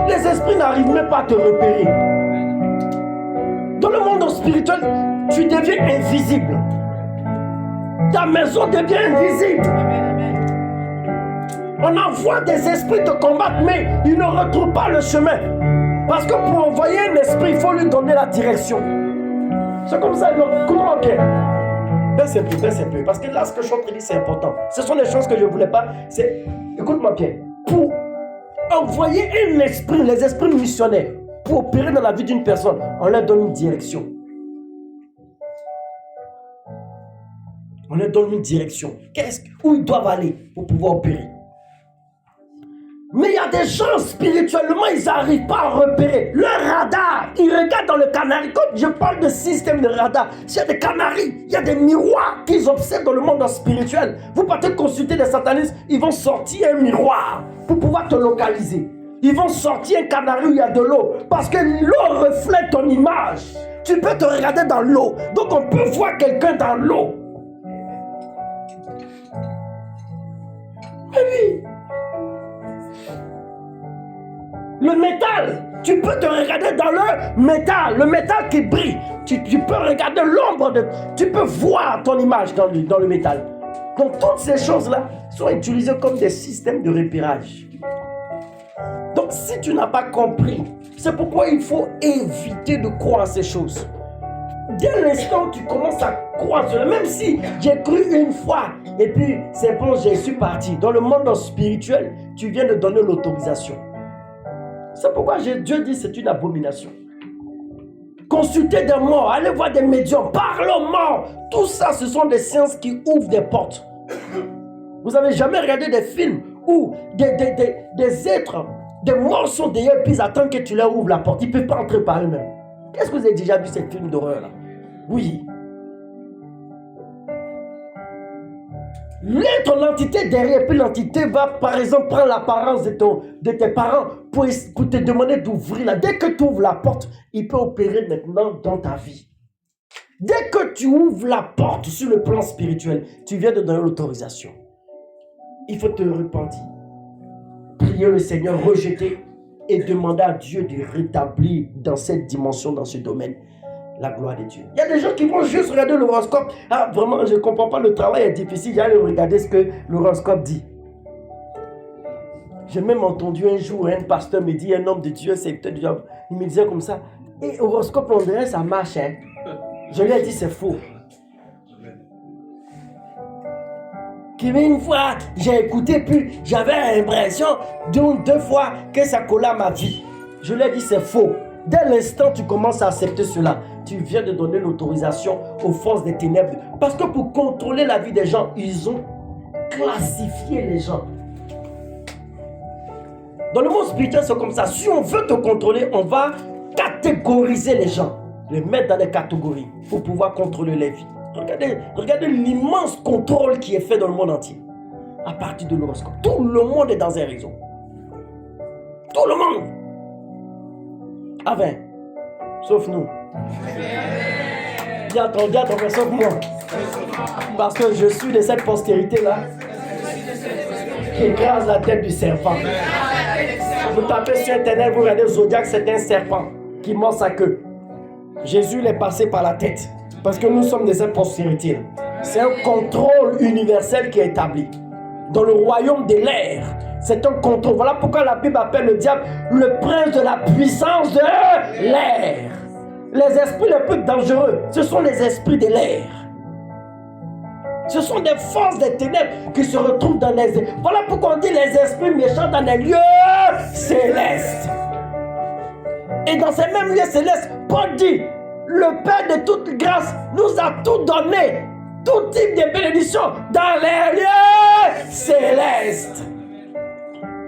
les esprits n'arrivent même pas à te repérer. Dans le monde spirituel, tu deviens invisible. Ta maison devient invisible. On envoie des esprits te combattre, mais ils ne retrouvent pas le chemin. Parce que pour envoyer un esprit, il faut lui donner la direction. C'est comme ça, écoute-moi bien. Baisse un peu, parce que là, ce que je suis en train de dire, c'est important. Ce sont les choses que je ne voulais pas. Écoute-moi bien. Pour envoyer un esprit, les esprits missionnaires, pour opérer dans la vie d'une personne, on leur donne une direction. On leur donne une direction. Où ils doivent aller pour pouvoir opérer. Mais il y a des gens spirituellement, ils n'arrivent pas à repérer. Le radar, ils regardent dans le canari. Quand je parle de système de radar, il y a des canaris, il y a des miroirs qu'ils observent dans le monde spirituel. Vous partez consulter des satanistes, ils vont sortir un miroir pour pouvoir te localiser. Ils vont sortir un canari où il y a de l'eau. Parce que l'eau reflète ton image. Tu peux te regarder dans l'eau. Donc on peut voir quelqu'un dans l'eau. Mais oui. Le métal, tu peux te regarder dans le métal qui brille. Tu peux regarder l'ombre, tu peux voir ton image dans le métal. Donc toutes ces choses-là sont utilisées comme des systèmes de repérage. Donc si tu n'as pas compris, c'est pourquoi il faut éviter de croire à ces choses. Dès l'instant où tu commences à croire, même si j'ai cru une fois, et puis c'est bon, je suis parti. Dans le monde spirituel, tu viens de donner l'autorisation. C'est pourquoi Dieu dit que c'est une abomination. Consultez des morts, allez voir des médiums, parlez aux morts. Tout ça, ce sont des sciences qui ouvrent des portes. Vous n'avez jamais regardé des films où des êtres, des morts sont derrière, puis ils attendent que tu leur ouvres la porte. Ils ne peuvent pas entrer par eux-mêmes. Est-ce que vous avez déjà vu ces films d'horreur-là? Oui. Ton entité derrière, puis l'entité va, par exemple, prendre l'apparence de tes parents pour te demander d'ouvrir là. Dès que tu ouvres la porte, il peut opérer maintenant dans ta vie. Dès que tu ouvres la porte sur le plan spirituel, tu viens de donner l'autorisation. Il faut te repentir. Prier le Seigneur, rejeter et demander à Dieu de rétablir dans cette dimension, dans ce domaine, la gloire de Dieu. Il y a des gens qui vont juste regarder l'horoscope. Ah, vraiment, je ne comprends pas, le travail est difficile. J'allais regarder ce que l'horoscope dit. J'ai même entendu un jour un pasteur me dire, un homme de Dieu, c'est peut-être du diable. Il me disait comme ça, et horoscope, on dirait ça marche. Hein. Je lui ai dit, c'est faux. Une fois, j'ai écouté, puis j'avais l'impression deux fois que ça collait à ma vie. Je lui ai dit, c'est faux. Dès l'instant tu commences à accepter cela, tu viens de donner l'autorisation aux forces des ténèbres. Parce que pour contrôler la vie des gens, ils ont classifié les gens. Dans le monde spirituel, c'est comme ça. Si on veut te contrôler, on va catégoriser les gens, les mettre dans des catégories pour pouvoir contrôler les vies. Regardez l'immense contrôle qui est fait dans le monde entier à partir de l'horoscope. Tout le monde est dans un réseau. Tout le monde. Amen. Sauf nous. Dis à ton frère, sauf moi. Parce que je suis de cette postérité-là qui écrase la tête du serpent. Vous tapez sur internet, vous regardez Zodiac, c'est un serpent qui mord sa queue. Jésus l'est passé par la tête. Parce que nous sommes de cette postérité. C'est un contrôle universel qui est établi. Dans le royaume de l'air, c'est un contrôle. Voilà pourquoi la Bible appelle le diable le prince de la puissance de l'air. Les esprits les plus dangereux, ce sont les esprits de l'air. Ce sont des forces des ténèbres qui se retrouvent dans les airs. Voilà pourquoi on dit les esprits méchants dans les lieux célestes. Et dans ces mêmes lieux célestes, Paul dit, le Père de toute grâce nous a tout donné, tout type de bénédictions dans les lieux célestes.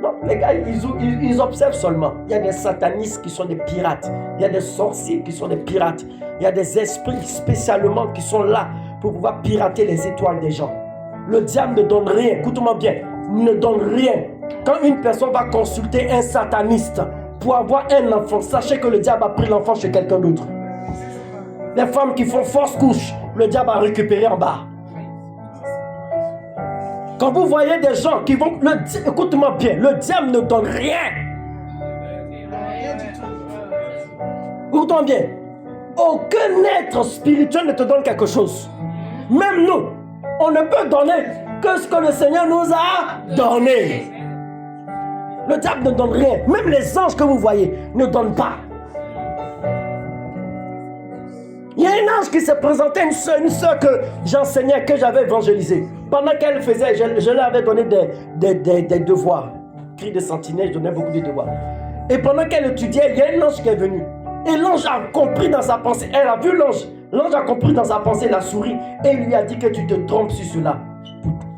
Non, les gars, ils observent seulement. Il y a des satanistes qui sont des pirates. Il y a des sorciers qui sont des pirates. Il y a des esprits spécialement qui sont là pour pouvoir pirater les étoiles des gens. Le diable ne donne rien. Écoute-moi bien. Il ne donne rien. Quand une personne va consulter un sataniste pour avoir un enfant, sachez que le diable a pris l'enfant chez quelqu'un d'autre. Les femmes qui font fausse couche, le diable a récupéré en bas. Quand vous voyez des gens qui vont... Écoute-moi bien, le diable ne donne rien. Écoute-moi bien. Aucun être spirituel ne te donne quelque chose. Même nous, on ne peut donner que ce que le Seigneur nous a donné. Le diable ne donne rien. Même les anges que vous voyez ne donnent pas. Il y a un ange qui s'est présenté, une soeur que j'enseignais, que j'avais évangélisée. Pendant qu'elle faisait, je lui avais donné des devoirs. Cri de sentinelle, je donnais beaucoup de devoirs. Et pendant qu'elle étudiait, il y a un ange qui est venu. Et l'ange a compris dans sa pensée, elle a vu l'ange. L'ange a compris dans sa pensée, la souris, et il lui a dit que tu te trompes sur cela.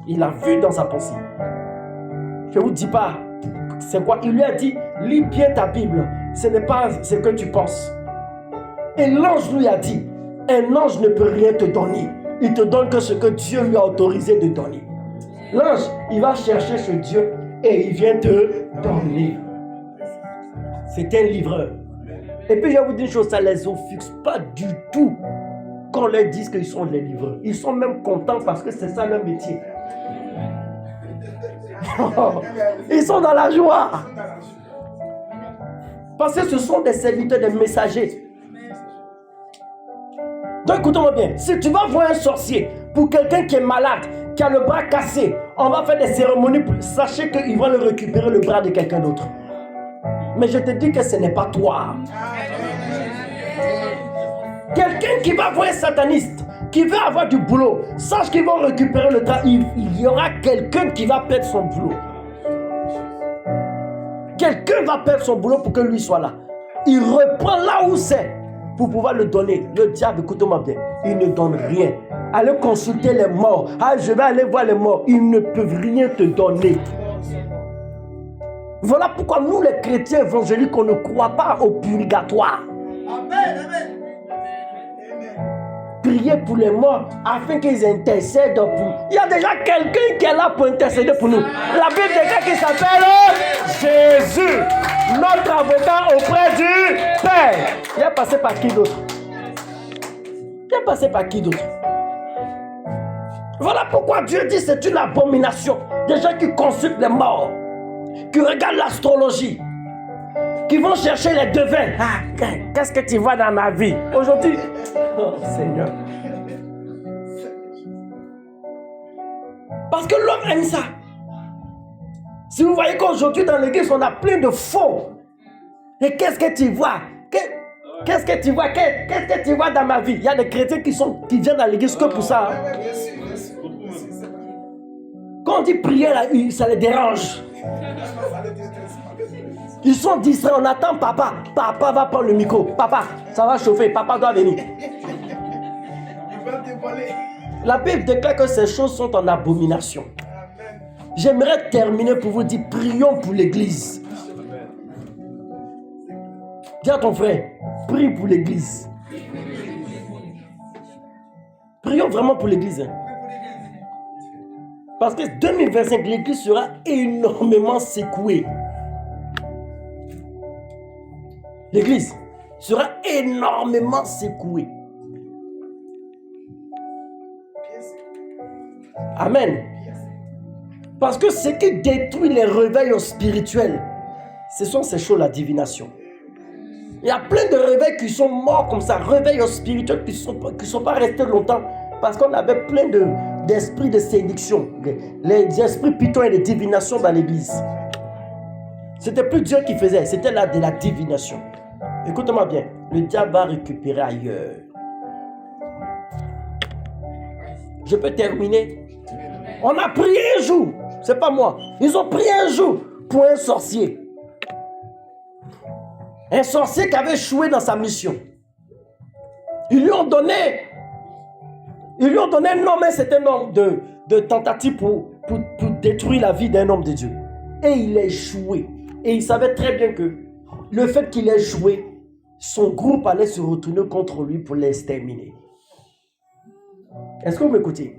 Il a vu dans sa pensée. Je ne vous dis pas, c'est quoi? Il lui a dit, lis bien ta Bible. Ce n'est pas ce que tu penses. Et l'ange lui a dit, un ange ne peut rien te donner. Il te donne que ce que Dieu lui a autorisé de donner. L'ange, il va chercher ce Dieu et il vient te donner. C'est un livreur. Et puis je vais vous dire une chose, ça ne les offusque pas du tout quand on leur dit qu'ils sont les livreurs. Ils sont même contents parce que c'est ça leur métier. Ils sont dans la joie. Parce que ce sont des serviteurs, des messagers. Donc écoutez-moi bien, si tu vas voir un sorcier pour quelqu'un qui est malade, qui a le bras cassé, on va faire des cérémonies, sachez qu'il va le récupérer le bras de quelqu'un d'autre. Mais je te dis que ce n'est pas toi. Quelqu'un qui va voir un sataniste, qui veut avoir du boulot, sache qu'ils vont récupérer le bras. Il y aura quelqu'un qui va perdre son boulot. Quelqu'un va perdre son boulot pour que lui soit là. Il reprend là où c'est pour pouvoir le donner. Le diable, écoute-moi bien, il ne donne rien. Allez consulter les morts. Ah, je vais aller voir les morts. Ils ne peuvent rien te donner. Voilà pourquoi nous, les chrétiens évangéliques, on ne croit pas au purgatoire. Amen, amen. prier pour les morts afin qu'ils intercèdent pour... Il y a déjà quelqu'un qui est là pour intercéder pour nous. La Bible déclare qu'il s'appelle Jésus, notre avocat auprès du Père. Il est passé par qui d'autre? Il est passé par qui d'autre? Voilà pourquoi Dieu dit c'est une abomination. Des gens qui consultent les morts, qui regardent l'astrologie, qui vont chercher les devins. Ah, qu'est-ce que tu vois dans ma vie aujourd'hui? Oh Seigneur. Parce que l'homme aime ça. Si vous voyez qu'aujourd'hui dans l'église on a plein de faux. Et qu'est-ce que tu vois? Qu'est-ce que tu vois? Qu'est-ce que tu vois dans ma vie? Il y a des chrétiens qui viennent dans l'église que pour ça. Quand on dit prière, ça les dérange. Ils sont distraits, on attend papa. Papa va prendre le micro. Papa, ça va chauffer, papa doit venir. La Bible déclare que ces choses sont en abomination. J'aimerais terminer pour vous dire, prions pour l'église. Dis à ton frère, prie pour l'église. Prions vraiment pour l'église. Hein. Parce que 2025, l'église sera énormément secouée. L'église sera énormément secouée. Amen. Parce que ce qui détruit les réveils spirituels, ce sont ces choses, la divination. Il y a plein de réveils qui sont morts comme ça, réveils spirituels qui sont pas restés longtemps parce qu'on avait plein d'esprits de séduction, les esprits pitons et de divination dans l'église. C'était plus Dieu qui faisait, c'était là de la divination. Écoute-moi bien, le diable va récupérer ailleurs. Je peux terminer. On a prié un jour, c'est pas moi. Ils ont prié un jour pour un sorcier. Un sorcier qui avait échoué dans sa mission. Ils lui ont donné un nom, mais c'était un nom de tentative pour détruire la vie d'un homme de Dieu. Et il a échoué. Et il savait très bien que le fait qu'il ait échoué, son groupe allait se retourner contre lui pour l'exterminer. Est-ce que vous m'écoutez?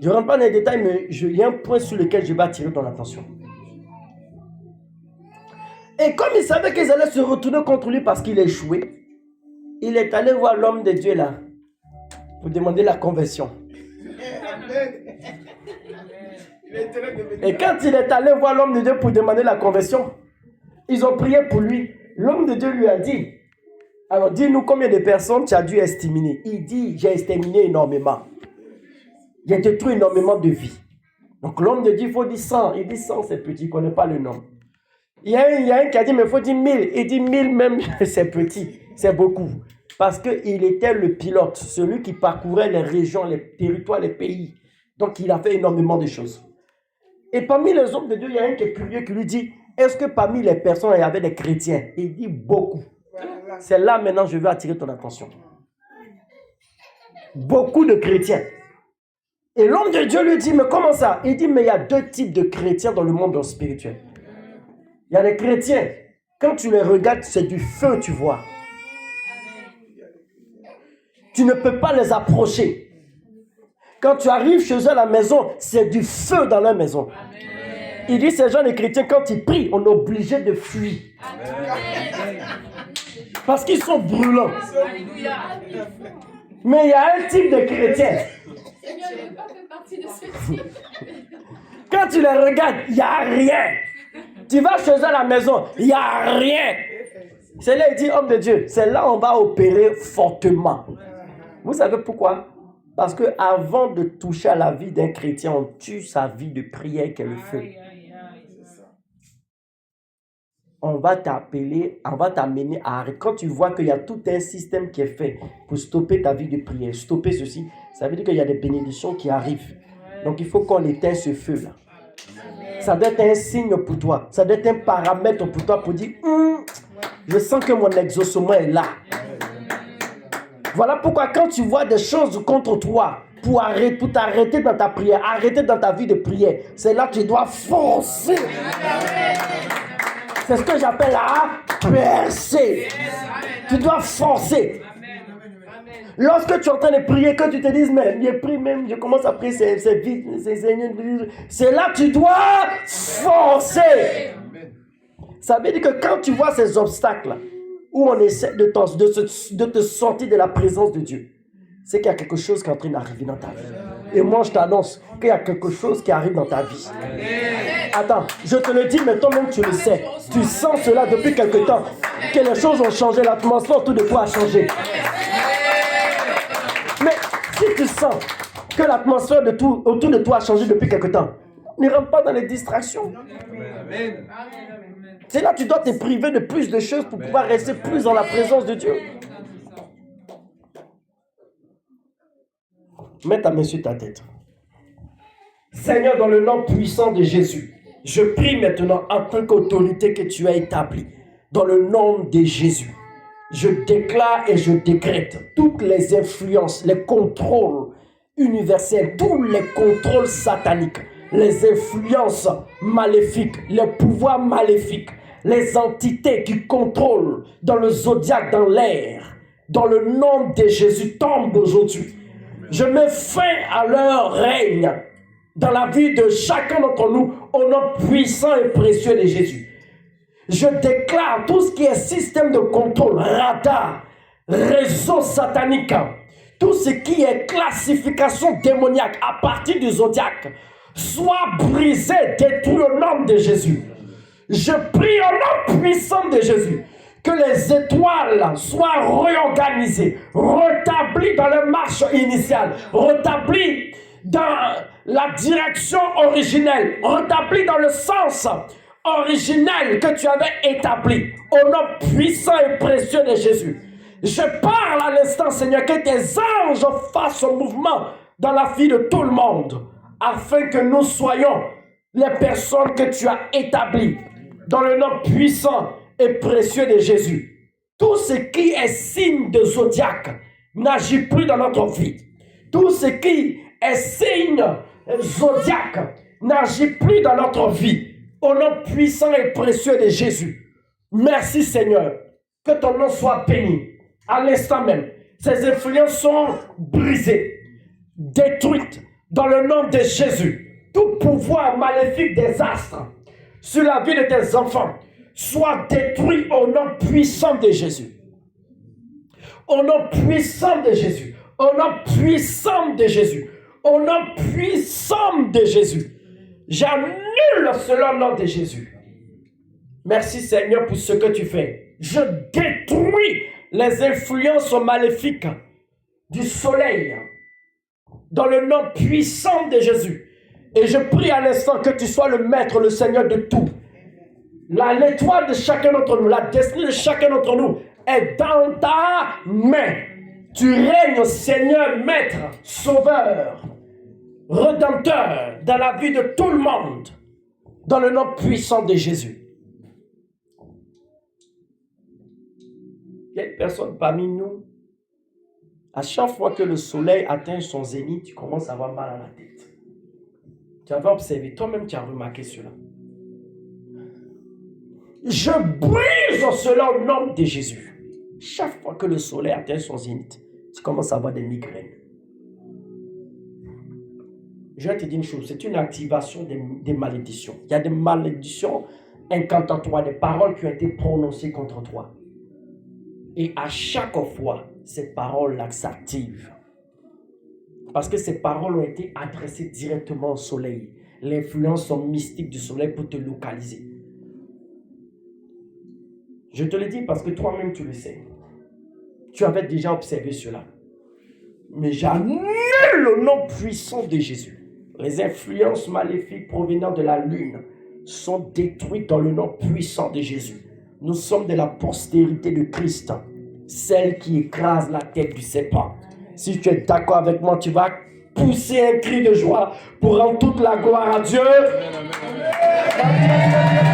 Je ne rentre pas dans les détails, mais il y a un point sur lequel je vais attirer ton attention. Et comme il savait qu'ils allaient se retourner contre lui parce qu'il a échoué, il est allé voir l'homme de Dieu là pour demander la conversion. Et quand il est allé voir l'homme de Dieu pour demander la conversion, ils ont prié pour lui. L'homme de Dieu lui a dit, alors dis-nous combien de personnes tu as dû exterminer. Il dit, j'ai exterminé énormément. J'ai détruit énormément de vies. Donc l'homme de Dieu, il faut dire 100. Il dit 100, c'est petit, il ne connaît pas le nom. Il y a un qui a dit, mais il faut dire 1000. Il dit 1000 même, c'est petit, c'est beaucoup. Parce qu'il était le pilote, celui qui parcourait les régions, les territoires, les pays. Donc il a fait énormément de choses. Et parmi les hommes de Dieu, il y a un qui est curieux qui lui dit, est-ce que parmi les personnes, il y avait des chrétiens? Il dit beaucoup. C'est là maintenant je veux attirer ton attention. Beaucoup de chrétiens. Et l'homme de Dieu lui dit, mais comment ça? Il dit, mais il y a deux types de chrétiens dans le monde spirituel. Il y a des chrétiens, quand tu les regardes, c'est du feu, tu vois. Tu ne peux pas les approcher. Quand tu arrives chez eux à la maison, c'est du feu dans leur maison. Amen. Il dit, ces gens, les chrétiens, quand ils prient, on est obligé de fuir. Amen. Parce qu'ils sont brûlants. Alléluia. Mais il y a un type de chrétien. Seigneur, je n'ai pas fait partie de ce type. Quand tu les regardes, il n'y a rien. Tu vas chez eux à la maison, il n'y a rien. C'est là, il dit, homme de Dieu, c'est là on va opérer fortement. Vous savez pourquoi? Parce qu'avant de toucher à la vie d'un chrétien, on tue sa vie de prière qui est le feu. On va t'appeler, on va t'amener à arrêter. Quand tu vois qu'il y a tout un système qui est fait pour stopper ta vie de prière, stopper ceci, ça veut dire qu'il y a des bénédictions qui arrivent. Donc il faut qu'on éteigne ce feu-là. Ça doit être un signe pour toi. Ça doit être un paramètre pour toi pour dire, je sens que mon exaucement est là. Voilà pourquoi quand tu vois des choses contre toi, pour t'arrêter dans ta prière, arrêter dans ta vie de prière, c'est là que tu dois forcer. C'est ce que j'appelle la percer. Tu dois forcer. Lorsque tu es en train de prier, que tu te dises, mais je prie même, je commence à prier, c'est vite, c'est là que tu dois forcer. Ça veut dire que quand tu vois ces obstacles, où on essaie de te sortir de la présence de Dieu, c'est qu'il y a quelque chose qui est en train d'arriver dans ta vie. Et moi, je t'annonce qu'il y a quelque chose qui arrive dans ta vie. Attends, je te le dis, mais toi-même, tu le sais. Tu sens cela depuis quelque temps, que les choses ont changé, l'atmosphère autour de toi a changé. Mais si tu sens que l'atmosphère autour de toi a changé depuis quelque temps, ne rentre pas dans les distractions. C'est là que tu dois te priver de plus de choses pour pouvoir rester plus dans la présence de Dieu. Mets ta main sur ta tête. Seigneur, dans le nom puissant de Jésus, je prie maintenant en tant qu'autorité que tu as établie. Dans le nom de Jésus, je déclare et je décrète toutes les influences, les contrôles universels, tous les contrôles sataniques, les influences maléfiques, les pouvoirs maléfiques, les entités qui contrôlent dans le zodiaque, dans l'air, dans le nom de Jésus, tombent aujourd'hui. Je mets fin à leur règne dans la vie de chacun d'entre nous au nom puissant et précieux de Jésus. Je déclare tout ce qui est système de contrôle, radar, réseau satanique, tout ce qui est classification démoniaque à partir du zodiaque, soit brisé, détruit au nom de Jésus. Je prie au nom puissant de Jésus que les étoiles soient réorganisées, rétablies dans leur marche initiale, rétablies dans la direction originelle, rétablies dans le sens originel que tu avais établi, au nom puissant et précieux de Jésus. Je parle à l'instant, Seigneur, que tes anges fassent un mouvement dans la vie de tout le monde, afin que nous soyons les personnes que tu as établies, dans le nom puissant et précieux de Jésus. Tout ce qui est signe de zodiaque n'agit plus dans notre vie. Tout ce qui est signe zodiaque n'agit plus dans notre vie. Au nom puissant et précieux de Jésus. Merci Seigneur. Que ton nom soit béni. À l'instant même, ces influences sont brisées, détruites dans le nom de Jésus. Tout pouvoir maléfique des astres sur la vie de tes enfants soit détruit au nom puissant de Jésus. Au nom puissant de Jésus. Au nom puissant de Jésus. Au nom puissant de Jésus. J'annule cela au nom de Jésus. Merci Seigneur pour ce que tu fais. Je détruis les influences maléfiques du soleil dans le nom puissant de Jésus. Et je prie à l'instant que tu sois le maître, le Seigneur de tout. L'étoile de chacun d'entre nous, la destinée de chacun d'entre nous est dans ta main. Tu règnes, Seigneur, maître, sauveur, rédempteur dans la vie de tout le monde, dans le nom puissant de Jésus. Il y a une personne parmi nous, à chaque fois que le soleil atteint son zénith, tu commences à avoir mal à la tête. Tu avais observé, toi-même tu as remarqué cela. Je brise cela au nom de Jésus. Chaque fois que le soleil atteint son zénith, tu commences à avoir des migraines. Je vais te dire une chose, c'est une activation des malédictions. Il y a des malédictions incantatoires, des paroles qui ont été prononcées contre toi. Et à chaque fois, ces paroles-là s'activent. Parce que ces paroles ont été adressées directement au soleil. L'influence mystique du soleil pour te localiser. Je te le dis parce que toi-même tu le sais. Tu avais déjà observé cela. Mais j'annule le nom puissant de Jésus. Les influences maléfiques provenant de la lune sont détruites dans le nom puissant de Jésus. Nous sommes de la postérité de Christ, celle qui écrase la tête du serpent. Si tu es d'accord avec moi, tu vas pousser un cri de joie pour rendre toute la gloire à Dieu. Amen.